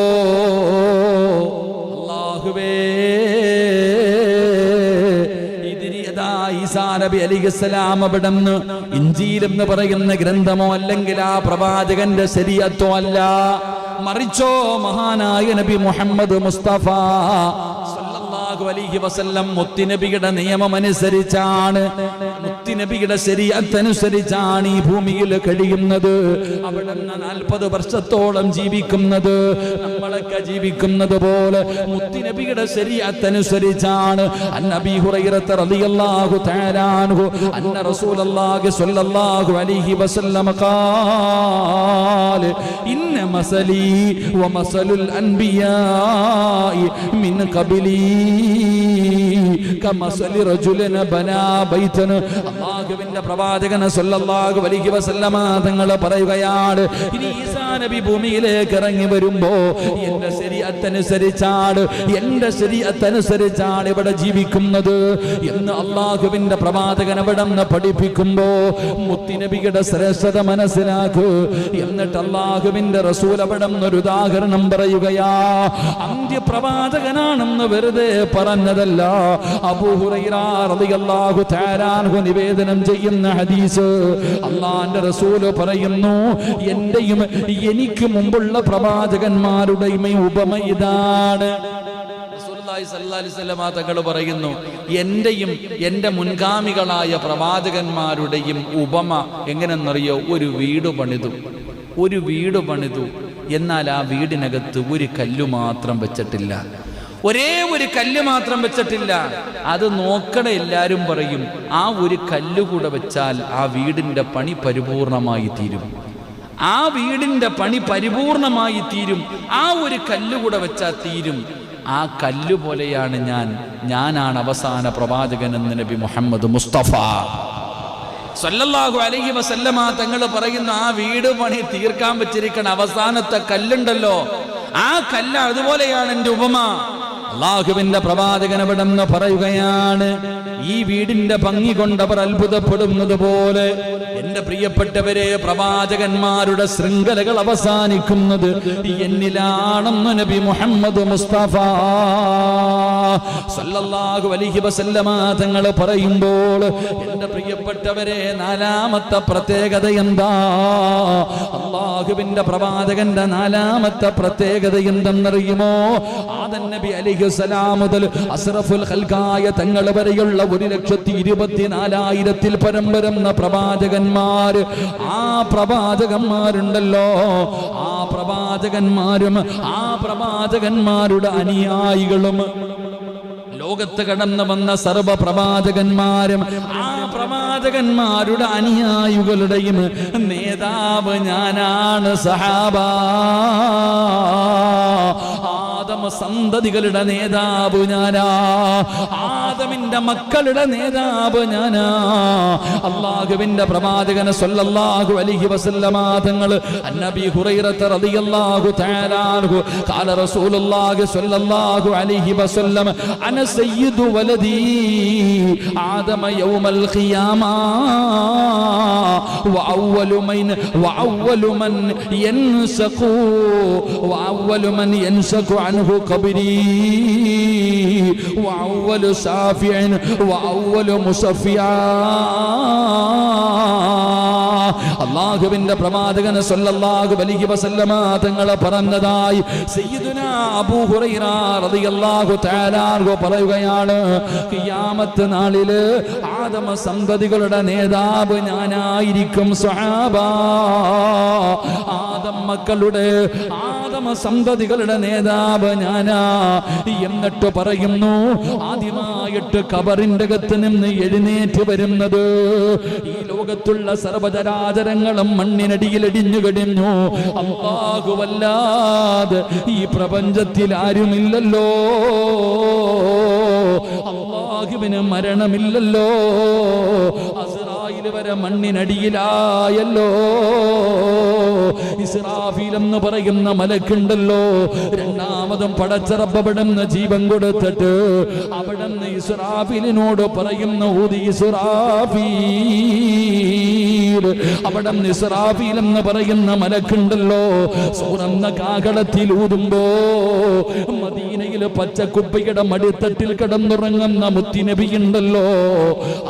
അല്ലാഹുവേ, ഈസാ നബി അലൈഹിസ്സലാം അവിടുന്ന് ഇഞ്ചീൽ എന്ന് പറയുന്ന ഗ്രന്ഥമോ അല്ലെങ്കിൽ ആ പ്രവാചകന്റെ ശരീഅത്തോ അല്ല, മറിച്ചോ മഹാനായ നബി മുഹമ്മദ് മുസ്തഫ സല്ലല്ലാഹു അലൈഹി വസല്ലം മുത്തുനബിയുടെ നിയമമനുസരിച്ചാണ്, മുത്തുനബിയുടെ ശരീഅത്ത് അനുസരിച്ചാണ് ഈ ഭൂമിയിൽ കഴിയുന്നത്. അവിടുന്ന് 40 വർഷത്തോളം ജീവിക്കുന്നത്. നമ്മളൊക്കെ ജീവിക്കുന്നത് പോലെ മുത്തുനബിയുടെ ശരീഅത്ത് അനുസരിച്ചാണ്. അന്നബി ഹുറൈറ റളിയല്ലാഹു തആല അൻഹു അന്ന റസൂലുള്ളാഹി സ്വല്ലല്ലാഹു അലൈഹി വസല്ലം ഖാല ഇന്ന മസലി വമസലുൽ അൻബിയാഇ മിൻ ഖബലി കമസലി റജുലിൻ ബനാ ബൈതൻ. അല്ലാഹുവിന്റെ പ്രവാചകൻ സ്വല്ലല്ലാഹു അലൈഹി വസല്ലമ തങ്ങൾ പറയുകയാണ്, ഇനി ഈസാ നബി ഭൂമിയിലേക്ക് ഇറങ്ങി വരുമ്പോ എന്റെ ശരീഅത്ത് അനുസരിച്ചാണ് ഇവിടെ ജീവിക്കുന്നത് എന്ന് അല്ലാഹുവിന്റെ പ്രവാചകൻ അവിടെ നിന്ന് പഠിപ്പിക്കുമ്പോ മുത്തുനബിയുടെ ശ്രേഷ്ഠത മനസ്സിലാക്കൂ. എന്നിട്ട് അല്ലാഹുവിന്റെ റസൂൽ അവിടെ ഒരു ഉദാഹരണം പറയുകയാ. അന്ത്യപ്രവാചകനാണെന്ന് വെറുതെ പറഞ്ഞതല്ല. അബൂ ഹുറൈറ റളിയല്ലാഹു തആല അൻഹു നിവേദനം ചെയ്യുന്ന ഹദീസ്, അല്ലാഹുവിന്റെ റസൂൽ പറയുന്നു, എന്റെയും എനിക്ക് മുമ്പുള്ള പ്രവാചകന്മാരുടെയും ഉപമ ഇതാണ്. റസൂലുള്ളാഹി സ്വല്ലല്ലാഹു അലൈഹി വസല്ലം തങ്ങൾ പറയുന്നു, എന്റെയും എന്റെ മുൻഗാമികളായ പ്രവാചകന്മാരുടെയും ഉപമ എങ്ങനെയെന്നറിയോ? ഒരു വീട് പണിതു. എന്നാൽ ആ വീടിനകത്ത് ഒരു കല്ല് മാത്രം വെച്ചിട്ടില്ല. ഒരേ ഒരു കല്ല് മാത്രം വെച്ചിട്ടില്ല. അത് നോക്കണ എല്ലാവരും പറയും, ആ ഒരു കല്ല് കൂടെ വെച്ചാൽ ആ വീടിന്റെ പണി പരിപൂർണമായി തീരും. ആ വീടിന്റെ പണി പരിപൂർണമായി തീരും. ആ ഒരു കല്ല് കൂടെ വെച്ചാൽ തീരും. ആ കല്ല് പോലെയാണ് ഞാനാണ് അവസാന പ്രവാചകൻ എന്ന് നബി മുഹമ്മദ് മുസ്തഫ സല്ലല്ലാഹു അലൈഹി വസല്ലമ തങ്ങൾ പറയുന്ന ആ വീട് പണി തീർക്കാൻ വെച്ചിരിക്കുന്ന അവസാനത്തെ കല്ലുണ്ടല്ലോ, ആ കല്ല് അതുപോലെയാണ് എൻ്റെ ഉപമ. അല്ലാഹുവിന്റെ പ്രവാചകൻ അവിടെ നിന്ന് പറയുകയാണ്, ഈ വീടിന്റെ ഭംഗി കൊണ്ടവർ അത്ഭുതപ്പെടുന്നത് പോലെ എന്റെ പ്രിയപ്പെട്ടവരെ, പ്രവാചകന്മാരുടെ ശൃംഖലകൾ അവസാനിക്കുന്നത് എന്നിലാണെന്ന് നബി മുഹമ്മദ് മുസ്തഫ സല്ലല്ലാഹു അലൈഹി വസല്ലമ തങ്ങൾ പറയുമ്പോൾ എന്റെ പ്രിയപ്പെട്ടവരെ, നാലാമത്തെ പ്രത്യേകത എന്താ? അല്ലാഹുവിന്റെ പ്രവാചകന്റെ നാലാമത്തെ പ്രത്യേകത എന്തെന്നറിയുമോ? ആദം നബി അലൈഹിസ്സലാം മുതൽ അസ്റഫുൽ ഖൽഖായ തങ്ങൾ വരെയുള്ള 1,24,000 പരം വരുന്ന പ്രവാചകന്മാർ, ആ പ്രവാചകന്മാരുണ്ടല്ലോ, ആ പ്രവാചകന്മാരും ആ പ്രവാചകന്മാരുടെ അനുയായികളും, ലോകത്ത് കടന്നു വന്ന സർവ പ്രവാചകന്മാരും ആ പ്രവാചകന്മാരുടെ അനുയായികളുടെയും നേതാവ് ഞാനാണ് സഹാബ. ആദമ സന്തതികളുടെ നേതാവ് ഞാനാ. ആദമിന്റെ മക്കളുടെ നേതാവ് ഞാനാ. അല്ലാഹുവിന്റെ പ്രവാചകൻ സല്ലല്ലാഹു അലൈഹി വസല്ലമ തങ്ങൾ അന്നബി ഹുറൈറ റളിയല്ലാഹു തആല അൻഹു ഖാല റസൂലുള്ളാഹി സ്വല്ലല്ലാഹു അലൈഹി വസല്ലം അന സയ്യിദു വലദി ആദമ യൗമൽ ഖിയാമ വഅവ്വലു മൻ യൻസഖു വഅവ്വലു മൻ യൻസഖു അൻഹു ഖബ്രി വഅവ്വലു സാഫിഅൻ വഅവ്വലു മുസഫിയ. അല്ലാഹുവിന്റെ പ്രവാചകൻ സല്ലല്ലാഹു അലൈഹി വസല്ലമ തങ്ങൾ പറഞ്ഞതായി സയ്യിദുനാ അബൂ ഹുറൈറ റളിയല്ലാഹു തആല അൻഹു പറയുകയാണ്, ഖിയാമത്ത് നാളില് ആദമ സന്തതികളുടെ നേതാവ് ഞാനായിരിക്കും സ്വഹാബ. ആദം മക്കളുടെ ആദമ സന്തതികളുടെ നേതാവ് ഞാനാ. എന്നിട്ട് പറയുന്നു, ആദ്യമായിട്ട് ഖബറിന്റെ അകത്ത് നിന്ന് എഴുന്നേറ്റ് വരുന്നത് ഈ ലോകത്തുള്ള സർവ്വചരാചരങ്ങളും മണ്ണിനടിയിൽ ഇടിഞ്ഞു കഴിഞ്ഞു. അല്ലാഹുവല്ലാതെ ഈ പ്രപഞ്ചത്തിൽ ആരുമില്ലല്ലോ. അല്ലാഹുവിന് മരണമില്ലല്ലോ. അസ്റായിൽ വരെ മണ്ണിനടിയിലായല്ലോ. ഇസ്രാഫീൽ എന്ന് പറയുന്ന മലക്കുണ്ടല്ലോ, രണ്ടാമതും പടച്ച റബ്ബ് അവിടുന്ന് ജീവൻ കൊടുത്തിട്ട് അവിടുന്ന് ഇസ്രാഫീലിനോട് പറയുന്ന ഊതി ഇസ്രാഫീൽ. അവിടുന്ന് ഇസ്രാഫീൽ എന്ന് പറയുന്ന മലക്കുണ്ടല്ലോ, സൂറന്ന കാകളത്തിൽ ഊതുമ്പോ മദീനയിലെ പച്ചക്കുപ്പയുടെ മടിത്തട്ടിൽ കിടന്നുറങ്ങുന്ന മുത്തിനബിയുണ്ടല്ലോ,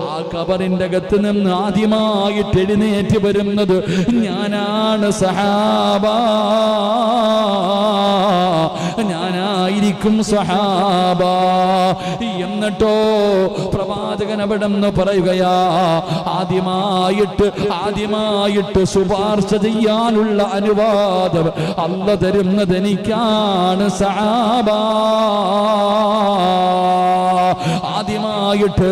ആ ഖബറിന്റെ അകത്ത് നിന്ന് ആദ്യമായിട്ട് എഴുന്നേറ്റ് വരുന്നത് ഞാനാണ് സഹാബ. ഞാനായിരിക്കും സഹാബ. എന്നിട്ടോ പ്രവാചകൻ അവിടെന്ന് പറയുകയാ, ആദ്യമായിട്ട് ശുപാർശ ചെയ്യാനുള്ള അനുവാദം അല്ല തരുന്നത് എനിക്കാണ് സഹാബ. ആദ്യമായിട്ട്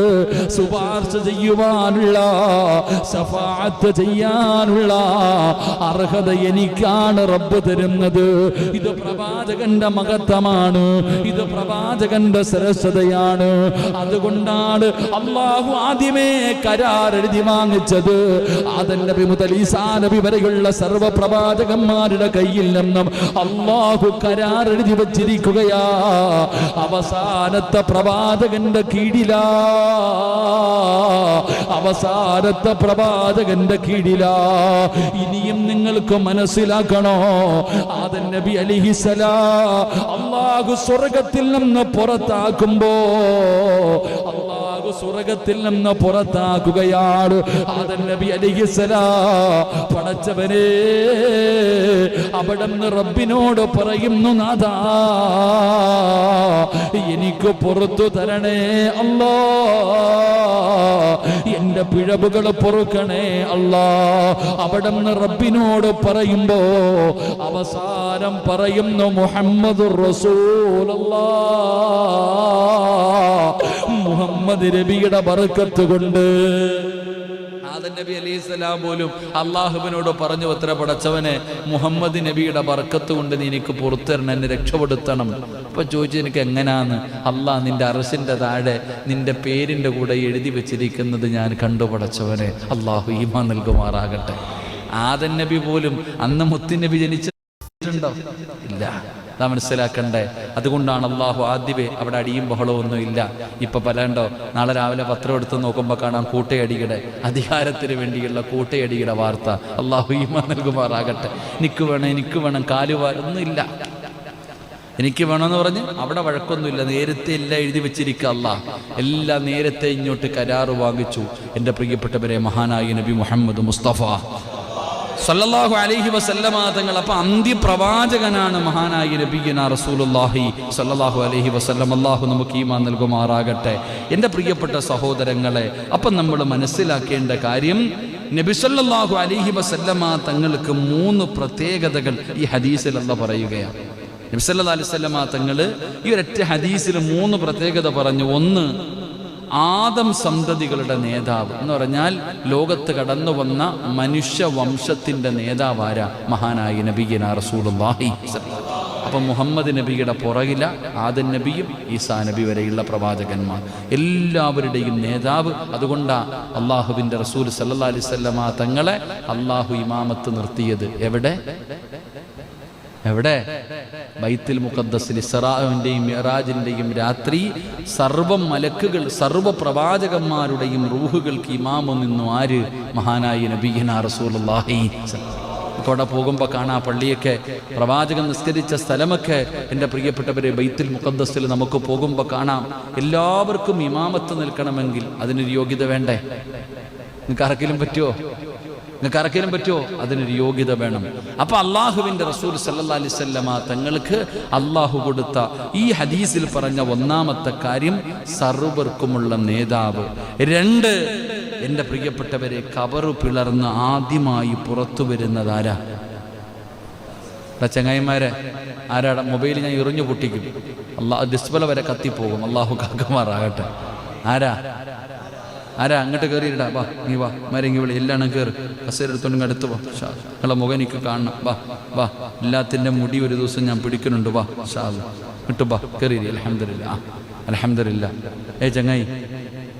ശുപാർശ ചെയ്യുവാനുള്ള, ശഫാഅത്ത് ചെയ്യാനുള്ള അർഹത എനിക്കാണ് റബ്ബ് തരുന്നത്. ഇത് പ്രവാചകന്റെ മഹത്വമാണ്, ഇത് പ്രവാചകന്റെ സരസ്വതയാണ്. അതുകൊണ്ടാണ് അല്ലാഹു ആദ്യമേ കരാർ എഴുതി വാങ്ങിച്ചത്. ആദം നബി മുതൽ ഈസാ നബി വരെയുള്ള സർവ്വ പ്രവാചകന്മാരുടെ കയ്യിൽ നിന്നും അല്ലാഹു കരാർ എഴുതി വച്ചിരിക്കുകയാ. അവസാനത്തെ പ്രവാചകന്റെ കീഴിലാ, അവസാനത്തെ പ്രവാചകന്റെ കീഴിലാ. ഇനിയും നിങ്ങൾക്ക് മനസ്സിലാക്കണോ, ആദം നബി അലൈഹിസ്സലാം അല്ലാഹു സ്വർഗ്ഗത്തിൽ നിന്ന് പുറത്താക്കുമ്പോ, അല്ലാഹു സ്വർഗ്ഗത്തിൽ നിന്ന് പുറത്താക്കുകയാണ്. ആദം നബി അലൈഹിസ്സലാം പടച്ചവനെ അവിടുന്ന് റബ്ബിനോട് പറയുന്നു, നാഥാ എനിക്ക് പുറത്തു തരണേ അല്ലാ, എന്റെ പിഴവുകൾ പൊറുക്കണേ അല്ലാ. അവിടുന്ന് റബ്ബിനോട് പറയുമ്പോ അവസാനം പറയുന്നു മുഹമ്മദുർ റസൂലുള്ളാഹ്. മുഹമ്മദ് നബിയുടെ ബർക്കത്ത് കൊണ്ട് ആദം നബി അലൈഹിസ്സലാം പോലും അള്ളാഹുവിനോട് പറഞ്ഞു, ഉത്തര പടച്ചവനെ മുഹമ്മദ് നബിയുടെ ബർക്കത്ത് കൊണ്ട് നീ എനിക്ക് പുറത്തരണം, എന്നെ രക്ഷപ്പെടുത്തണം. അപ്പൊ ചോദിച്ചു, എനിക്ക് എങ്ങനാന്ന്? അള്ളാഹ് നിന്റെ അർശിന്റെ താഴെ നിന്റെ പേരിന്റെ കൂടെ എഴുതി വെച്ചിരിക്കുന്നത് ഞാൻ കണ്ടു പടച്ചവനെ. അള്ളാഹു ഈമാൻ നൽകുമാറാകട്ടെ. ആദം നബി പോലും അന്ന് മുത്തുനബി ജനിച്ചിട്ടുണ്ടോ? ഇല്ല. അതാ മനസ്സിലാക്കണ്ടേ. അതുകൊണ്ടാണ് അള്ളാഹു ആദ്യമേ അവിടെ അടിയും ബഹളവും ഒന്നും ഇല്ല. ഇപ്പൊ പലണ്ടോ, നാളെ രാവിലെ പത്രം എടുത്ത് നോക്കുമ്പോൾ കാണാം കൂട്ടയടിയുടെ, അധികാരത്തിന് വേണ്ടിയുള്ള കൂട്ടയടിയുടെ വാർത്ത. അള്ളാഹു ഈമാൻ നൽകുമാറാകട്ടെ. എനിക്ക് വേണം കാലുവാരൊന്നും ഇല്ല. എനിക്ക് വേണമെന്ന് പറഞ്ഞ് അവിടെ വഴക്കൊന്നുമില്ല. നേരത്തെ എല്ലാം എഴുതി വെച്ചിരിക്കുക. അല്ലാഹ് എല്ലാം നേരത്തെ ഇങ്ങോട്ട് കരാറ് വാങ്ങിച്ചു. എൻ്റെ പ്രിയപ്പെട്ടവരെ, മഹാനായ നബി മുഹമ്മദ് മുസ്തഫ സല്ലല്ലാഹു അലൈഹി വസല്ലമ തങ്ങൾ. അപ്പൊ അന്ത്യപ്രവാചകനാണ് മഹാനായ നബിയുനാ റസൂലുള്ളാഹി സല്ലല്ലാഹു അലൈഹി വസല്ലം. അല്ലാഹു നമുക്ക് ഈമാൻ നൽകുമാറാകട്ടെ. എൻ്റെ പ്രിയപ്പെട്ട സഹോദരങ്ങളെ, അപ്പം നമ്മൾ മനസ്സിലാക്കേണ്ട കാര്യം, നബി സല്ലല്ലാഹു അലൈഹി വസല്ലമ തങ്ങൾക്ക് 3 പ്രത്യേകതകൾ ഈ ഹദീസിൽ അല്ലാഹ് പറയുകയാണ്. നബി സല്ലല്ലാഹു അലൈഹി വസല്ലമ തങ്ങൾ ഈ ഒരൊറ്റ ഹദീസിൽ 3 പ്രത്യേകത പറഞ്ഞു. ഒന്ന്, ആദം സന്തതികളുടെ നേതാവ് എന്ന് പറഞ്ഞാൽ ലോകത്ത് കടന്നു വന്ന മനുഷ്യവംശത്തിന്റെ നേതാവാര? മഹാനായ നബിയുനാ റസൂലുള്ളാഹി. അപ്പം മുഹമ്മദ് നബിയുടെ പുറകില ആദം നബിയും ഈസാ നബി വരെയുള്ള പ്രവാചകന്മാർ, എല്ലാവരുടെയും നേതാവ്. അതുകൊണ്ടാണ് അള്ളാഹുവിൻ്റെ റസൂൽ സല്ലല്ലാഹു അലൈഹി വസല്ലമ തങ്ങളെ അള്ളാഹു ഇമാമത്ത് നിർത്തിയത്. എവിടെ? ബൈത്തുൽ മുഖദ്ദസിൽ ഇസ്റാഇന്റെയും മിഅ്റാജിന്റെയും രാത്രി സർവ്വ മലക്കുകൾ, സർവ്വ പ്രവാചകന്മാരുടെയും റൂഹുകൾക്ക് ഇമാമു നിന്നു ആര്? മഹാനായ നബിയിനാ റസൂലുള്ളാഹി. അവിടെ പോകുമ്പോൾ കാണാം പള്ളിയൊക്കെ, പ്രവാചകൻ നിസ്കരിച്ച സ്ഥലമൊക്കെ. എൻ്റെ പ്രിയപ്പെട്ടവരെ, ബൈത്തുൽ മുഖദ്ദസിൽ നമുക്ക് പോകുമ്പോൾ കാണാം എല്ലാവർക്കും ഇമാമത്ത് നിൽക്കണമെങ്കിൽ അതിനൊരു യോഗ്യത വേണ്ടേ? നിങ്ങൾക്ക് ആർക്കെങ്കിലും പറ്റുമോ? അതിനൊരു യോഗ്യത വേണം. അപ്പൊ അള്ളാഹുവിൻ്റെ റസൂൽ സല്ലല്ലാഹു അലൈഹി വസല്ലമ തങ്ങൾക്ക് അള്ളാഹു കൊടുത്ത ഈ ഹദീസിൽ പറഞ്ഞ ഒന്നാമത്തെ കാര്യം സർവർക്കുമുള്ള നേതാവ്. 2, എൻ്റെ പ്രിയപ്പെട്ടവരെ, കബറ് പിളർന്ന് ആദ്യമായി പുറത്തു വരുന്നതാരാ? ചങ്ങായിമാരെ, ആരാടാ? മൊബൈൽ ഞാൻ എറിഞ്ഞു പൊട്ടിക്കും, ഡിസ്പ്ലേ വരെ കത്തിപ്പോകും. അള്ളാഹു കാക്കമാറാകട്ടെ. ആരാ? അങ്ങോട്ട് കയറിയിടാ. വാ, നീ വാ, മരങ്ങി വിളി, എല്ലാം കയറി കസേരെടുത്തോണ്ട് അടുത്ത് വാ. നിങ്ങളെ മുഖം എനിക്ക് കാണണം. വാ, എല്ലാത്തിൻ്റെ മുടി ഒരു ദിവസം ഞാൻ പിടിക്കുന്നുണ്ട്. വാ, ഇട്ട് വാ, കയറി. അൽഹംദുലില്ലാ. ചങ്ങായി,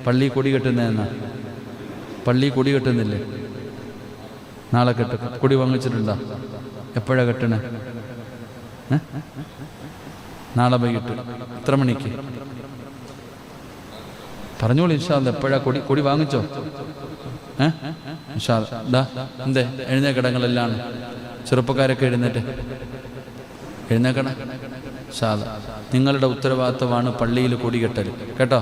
പള്ളി കൊടി കെട്ടുന്നതെന്നാ? പള്ളി കൊടി കെട്ടുന്നില്ലേ? നാളെ കെട്ടും. കൊടി വാങ്ങിച്ചിട്ടുണ്ടോ? എപ്പോഴാണ് കെട്ടണേ? നാളെ വൈകിട്ട്. എത്ര മണിക്ക്? പറഞ്ഞോളൂ ഇൻഷാ അല്ലാഹ്. എപ്പോഴാ കൊടി വാങ്ങിച്ചോ? ഇൻഷാ അല്ലാഹ്. എന്തേ എഴുന്നേക്കടങ്ങളെല്ലാം? ചെറുപ്പക്കാരൊക്കെ എഴുന്നേക്കണം. ഇൻഷാ അല്ലാഹ്. നിങ്ങളുടെ ഉത്തരവാദിത്തമാണ് പള്ളിയിൽ കൊടി കെട്ടൽ, കേട്ടോ?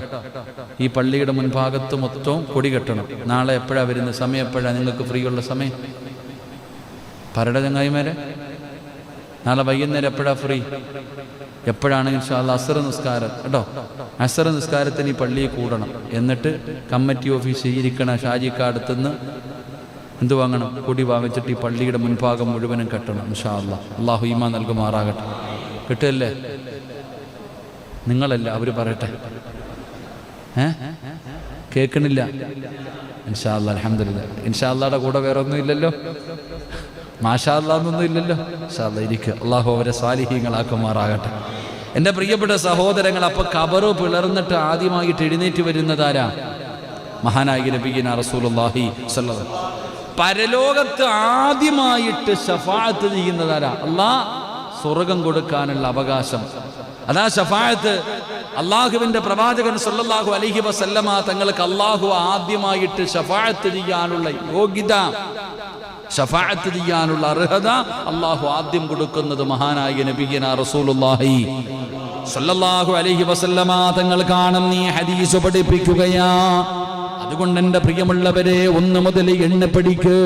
ഈ പള്ളിയുടെ മുൻഭാഗത്ത് മൊത്തവും കൊടി കെട്ടണം. നാളെ എപ്പോഴാണ് വരുന്നത്? സമയം എപ്പോഴാണ് നിങ്ങൾക്ക് ഫ്രീ ഉള്ള സമയം? പരട ചങ്ങായിമാരെ, നാളെ വൈകുന്നേരം എപ്പോഴാണ് ഫ്രീ? എപ്പോഴാണെങ്കിൽ ഇൻഷാ അല്ലാഹ് അസ്ർ നിസ്കാരം, കേട്ടോ? അസ്ർ നിസ്കാരത്തിന് ഈ പള്ളിയിൽ കൂടണം. എന്നിട്ട് കമ്മിറ്റി ഓഫീസിൽ ഇരിക്കണ ഷാജിക്കാടത്തുനിന്ന് എന്ത് വാങ്ങണം? കൊടി വാങ്ങിച്ചിട്ട് ഈ പള്ളിയുടെ മുൻഭാഗം മുഴുവനും കെട്ടണം. ഇൻഷാ അല്ലാഹ്. അള്ളാഹു ഈമാൻ നൽകുമാറാകട്ടെ. കിട്ടുമല്ലേ? നിങ്ങളല്ല, അവർ പറയട്ടെ. കേൾക്കണില്ല? ഇൻഷാ അല്ലാഹ്. അൽഹംദുലില്ലാ. ഇൻഷാ അല്ലാഹുടെ കൂടെ വേറെ ഒന്നും ഇല്ലല്ലോ? മാഷാ അല്ലാഹൊന്നും ഇല്ലല്ലോ? ഇൻഷാ അല്ലാഹ് ഇരിക്കുക. അള്ളാഹു അവരെ സ്വാലിഹീങ്ങളാക്കുമാറാകട്ടെ. എൻ്റെ പ്രിയപ്പെട്ട സഹോദരങ്ങൾ, അപ്പൊ കബറ് പിളർന്നിട്ട് ആദ്യമായിട്ട് എഴുന്നേറ്റ് വരുന്നതാരാ? മഹാനായ നബിയിനാ റസൂലുള്ളാഹി സ്വല്ലല്ലാഹു അലൈഹി വസല്ലം. പരലോകത്ത് ആദ്യമായിട്ട് ശഫാഅത്ത് ചെയ്യുന്നതാരാ? അല്ലാഹ് സ്വർഗം കൊടുക്കാനുള്ള അവകാശം. അതാ ശഫാഅത്ത്. അള്ളാഹുവിൻ്റെ പ്രവാചകൻ സല്ലല്ലാഹു അലൈഹി വസല്ലമ തങ്ങൾക്ക് അള്ളാഹു ആദ്യമായിട്ട് ശഫാഅത്ത് ചെയ്യാനുള്ള യോഗ്യത, ശഫാഅത്ത് ചെയ്യാനുള്ള അർഹത അള്ളാഹു ആദ്യം കൊടുക്കുന്നത് മഹാനായ നബിയിനാ റസൂലുള്ളാഹി സല്ലല്ലാഹു അലൈഹി വസല്ലമ തങ്ങൾ കാണുന്ന ഈ ഹദീസ് പഠിപ്പിക്കുകയാ. അതുകൊണ്ട് എൻ്റെ പ്രിയമുള്ളവരെ, 1 മുതൽ എണ്ണ പഠിക്ക്.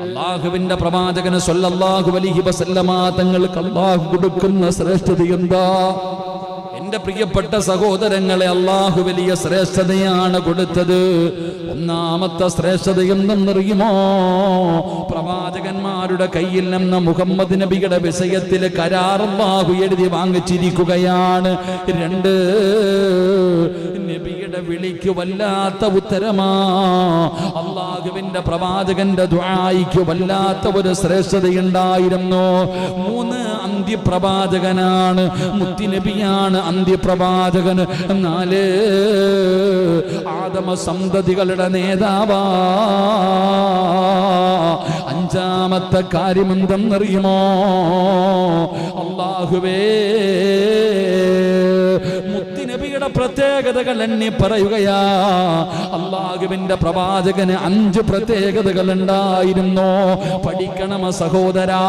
അള്ളാഹുവിൻ്റെ പ്രവാചകന് സല്ലല്ലാഹു അലൈഹി വസല്ലമ തങ്ങൾക്ക് അള്ളാഹു കൊടുക്കുന്ന ശ്രേഷ്ഠത എന്താ? എൻ്റെ പ്രിയപ്പെട്ട സഹോദരങ്ങളെ, അള്ളാഹു വലിയ ശ്രേഷ്ഠതയാണ് കൊടുത്തത്. ഒന്നാമത്തെ ശ്രേഷ്ഠത എന്തെന്നറിയുമോ? പ്രവാചകന്മാരുടെ കയ്യിൽ നിന്ന് മുഹമ്മദ് നബിയുടെ വിഷയത്തിൽ കരാർ അല്ലാഹു എഴുതി വാങ്ങിച്ചിരിക്കുകയാണ്. 2, നബിയുടെ വിളിക്ക് വല്ലാത്ത ഉത്തരമാ. അള്ളാഹുവിന്റെ പ്രവാചകന്റെ ദുആയിക്ക് വല്ലാത്ത ഒരു ശ്രേഷ്ഠതയുണ്ടായിരുന്നു. 3, അന്ത്യപ്രവാചകനാണ്, മുത്തുനബിയാണ് അന്ത്യപ്രവാചകൻ. 4, ആദമ സന്തതികളുടെ നേതാവാ. 5-മത്തെ കാര്യം എന്തെന്നറിയുമോ? അല്ലാഹുവേ, മുത്തുനബിയുടെ പ്രത്യേകതകൾ എണ്ണി പറയുകയാ. അല്ലാഹുവിന്റെ പ്രവാചകന് 5 പ്രത്യേകതകൾ ഉണ്ടായിരുന്നു. പഠിക്കണം സഹോദരാ.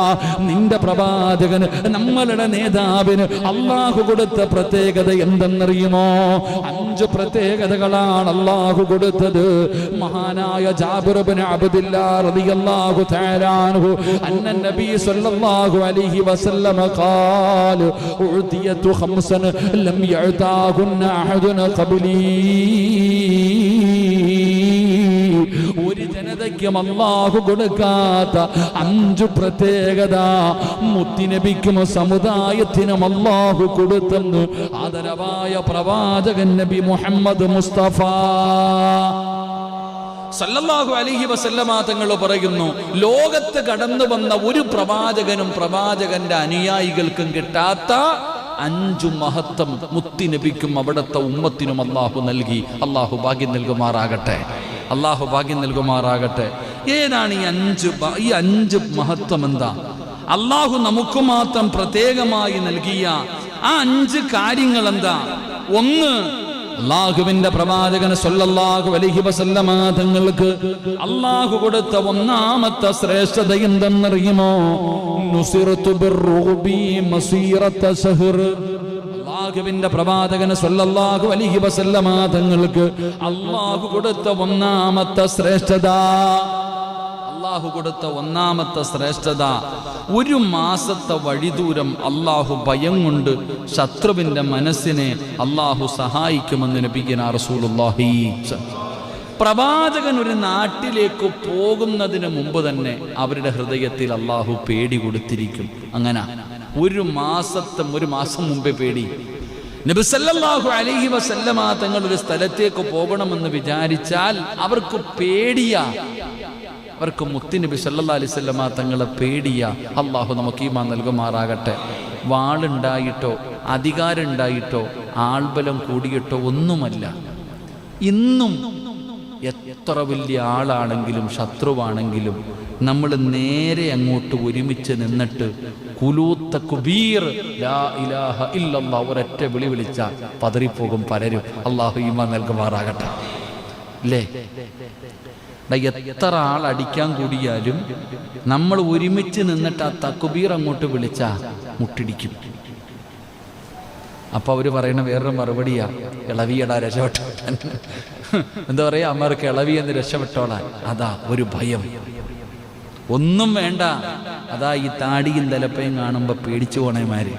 നിന്റെ പ്രവാചകന്, നമ്മളുടെ നേതാവിന് അല്ലാഹു കൊടുത്ത പ്രത്യേകത എന്തെന്നറിയുമോ? 5 പ്രത്യേകതകളാണ് അല്ലാഹു കൊടുത്തത്. മഹാനായ ജാബിർ ഇബ്നു അബ്ദില്ലാഹ് റളിയല്ലാഹു തആല അൻഹു അന്ന നബി സല്ലല്ലാഹു അലൈഹി വസല്ലം ഖാല ഉഅതിയതു 5 ലം യഅതാഹുന്ന അഹദുൻ ഖബ്ലി. ഒരു ജനതയ്ക്കും അല്ലാഹു കൊടുക്കാത്ത 5 പ്രത്യേകത മുത്തുനബിക്കും സമുദായത്തിനും അല്ലാഹു കൊടുത്തെന്ന് ആദരവായ പ്രവാചകൻ നബി മുഹമ്മദ് മുസ്തഫ സല്ലല്ലാഹു അലൈഹി വസല്ലമ തങ്ങൾ പറയുന്നു, ലോകത്ത് കടന്നു വന്ന ഒരു പ്രവാചകനും പ്രവാചകന്റെ അനുയായികൾക്കും കിട്ടാത്ത 5 മഹത്വം മുത്തുനബിക്കും അവിടുത്തെ ഉമ്മത്തിനും അല്ലാഹു നൽകി. അല്ലാഹു ഭാഗ്യം നൽകുമാറാകട്ടെ, അല്ലാഹു ഭാഗ്യം നൽകുമാറാകട്ടെ. ഏതാണ് ഈ 5 മഹത്വം? എന്താ? അല്ലാഹു നമുക്ക് മാത്രം പ്രത്യേകമായി നൽകിയ ആ 5 കാര്യങ്ങൾ എന്താ? ഒന്ന്, അല്ലാഹുവിന്റെ പ്രവാചകൻ സല്ലല്ലാഹു അലൈഹി വസല്ലമ തങ്ങൾക്ക് അല്ലാഹു കൊടുത്ത ഒന്നാമത്തെ ശ്രേഷ്ഠത എന്തെന്നറിയുമോ? നുസിറതു ബിർറുബി മസീറത ശഹർ. അല്ലാഹുവിന്റെ പ്രവാചകൻ സല്ലല്ലാഹു അലൈഹി വസല്ലമ തങ്ങൾക്ക് അല്ലാഹു കൊടുത്ത ഒന്നാമത്തെ ശ്രേഷ്ഠത, അല്ലാഹു കൊടുത്ത ഒന്നാമത്തെ ശ്രേഷ്ഠത, 1 മാസത്തെ വഴിദൂരം അല്ലാഹു ഭയം കൊണ്ട് ശത്രുവിന്റെ മനസ്സിനെ അല്ലാഹു സഹായിക്കുമെന്ന് നബിയുനാ റസൂലുള്ളാഹി. പ്രവാചകൻ ഒരു നാട്ടിലേക്ക് പോകുന്നതിന് മുമ്പ് തന്നെ അവരുടെ ഹൃദയത്തിൽ അല്ലാഹു പേടി കൊടുത്തിരിക്കും. അങ്ങനെ 1 മാസം മുമ്പേ പേടി. നബി സല്ലല്ലാഹു അലൈഹി വസല്ലമ തങ്ങൾ ഒരു സ്ഥലത്തേക്ക് പോകണമെന്ന് വിചാരിച്ചാൽ അവർക്ക് പേടിയാ, അവർക്ക് മുത്തുനബി സല്ലല്ലാഹു അലൈഹി വസല്ലമ തങ്ങളെ പേടിയ. അല്ലാഹു നമുക്ക് ഈമാൻ നൽകുമാറാകട്ടെ. വാളുണ്ടായിട്ടോ അധികാരം ഉണ്ടായിട്ടോ ആൾബലം കൂടിയിട്ടോ ഒന്നുമല്ല. ഇന്നും എത്ര വലിയ ആളാണെങ്കിലും ശത്രുവാണെങ്കിലും നമ്മൾ നേരെ അങ്ങോട്ട് ഒരുമിച്ച് നിന്നിട്ട് കുലൂത്ത കുബീർ ലാ ഇലാഹ ഇല്ലല്ലാഹ് ഒരൊറ്റ വിളി വിളിച്ചാൽ പതറിപ്പോകും പലരും. അല്ലാഹു ഈമാൻ നൽകുമാറാകട്ടെ. അല്ലേ? എത്ര ആൾ അടിക്കാൻ കൂടിയാലും നമ്മൾ ഒരുമിച്ച് നിന്നിട്ട് ആ തക്ബീർ അങ്ങോട്ട് വിളിച്ചാ മുട്ടിടിക്കും. അപ്പൊ അവര് പറയുന്ന വേറൊരു മറുപടിയാ, ഇളവിയടാ രക്ഷപ്പെട്ടോളാൻ. എന്താ പറയാ, അമ്മർക്ക് ഇളവി എന്ന് രക്ഷപ്പെട്ടോളാൻ. അതാ ഒരു ഭയം, ഒന്നും വേണ്ട. അതാ ഈ താടിയും തലപ്പയും കാണുമ്പോ പേടിച്ചു പോണേമാര്.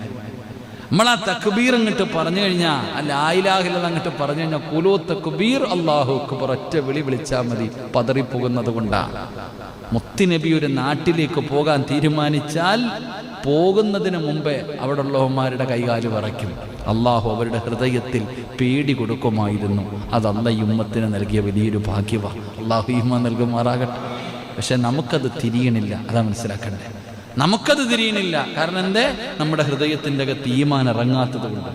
നമ്മൾ ആ തക്ബീർ അങ്ങോട്ട് പറഞ്ഞു കഴിഞ്ഞാൽ, ലാ ഇലാഹ ഇല്ലല്ലാഹ് അങ്ങോട്ട് പറഞ്ഞു കഴിഞ്ഞാൽ കുലൂ തക്ബീർ അല്ലാഹു അക്ബർ ഒറ്റ വിളി വിളിച്ചാൽ മതി, പതറിപ്പോകുന്നത് കൊണ്ടാണ്. മുത്തുനബി ഒരു നാട്ടിലേക്ക് പോകാൻ തീരുമാനിച്ചാൽ പോകുന്നതിന് മുമ്പേ അവിടെ ഉള്ളവന്മാരുടെ കൈകാല് വിറയ്ക്കും. അല്ലാഹു അവരുടെ ഹൃദയത്തിൽ പേടി കൊടുക്കുമായിരുന്നു. അത് അല്ലാഹു ഈ ഉമ്മത്തിന് നൽകിയ വലിയൊരു ഭാഗ്യവാ. അല്ലാഹു ഈമാൻ നൽകുമാറാകട്ടെ. പക്ഷെ നമുക്കത് തിരിയണില്ല, അതാ മനസ്സിലാക്കണ്ടേ. നമുക്കത് തിരിയണില്ല. കാരണം എന്തേ? നമ്മുടെ ഹൃദയത്തിൻ്റെ അകത്ത് ഈമാൻ ഇറങ്ങാത്തത് കൊണ്ട്.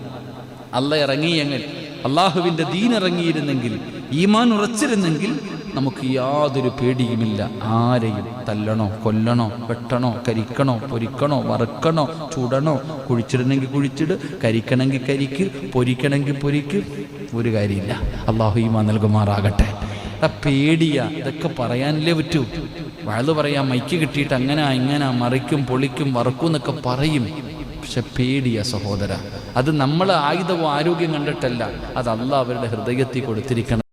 അല്ലാഹ് ഇറങ്ങിയെങ്കിൽ, അള്ളാഹുവിൻ്റെ ദീൻ ഇറങ്ങിയിരുന്നെങ്കിൽ, ഈമാൻ ഉറച്ചിരുന്നെങ്കിൽ നമുക്ക് യാതൊരു പേടിയുമില്ല. ആരെയും തല്ലണോ, കൊല്ലണോ, വെട്ടണോ, കരിക്കണോ, പൊരിക്കണോ, വറുക്കണോ, ചുടണോ, കുഴിച്ചിടണമെങ്കിൽ കുഴിച്ചിട്, കരിക്കണമെങ്കിൽ കരിക്ക്, പൊരിക്കണമെങ്കിൽ പൊരിക്ക്, ഒരു കാര്യമില്ല. അല്ലാഹു ഈമാൻ നൽകുമാറാകട്ടെ. പേടിയ ഇതൊക്കെ പറയാനല്ലേ പറ്റൂ. വഴുതു പറയാം, മൈക്ക് കിട്ടിയിട്ട് അങ്ങനെ ഇങ്ങനെ മറിക്കും പൊളിക്കും വറക്കും എന്നൊക്കെ പറയും. പക്ഷെ പേടിയ സഹോദര, അത് നമ്മൾ ആയുധവും ആരോഗ്യം കണ്ടിട്ടല്ല, അത് അല്ലാഹ് അവരുടെ ഹൃദയത്തിൽ കൊടുത്തിരിക്കണം.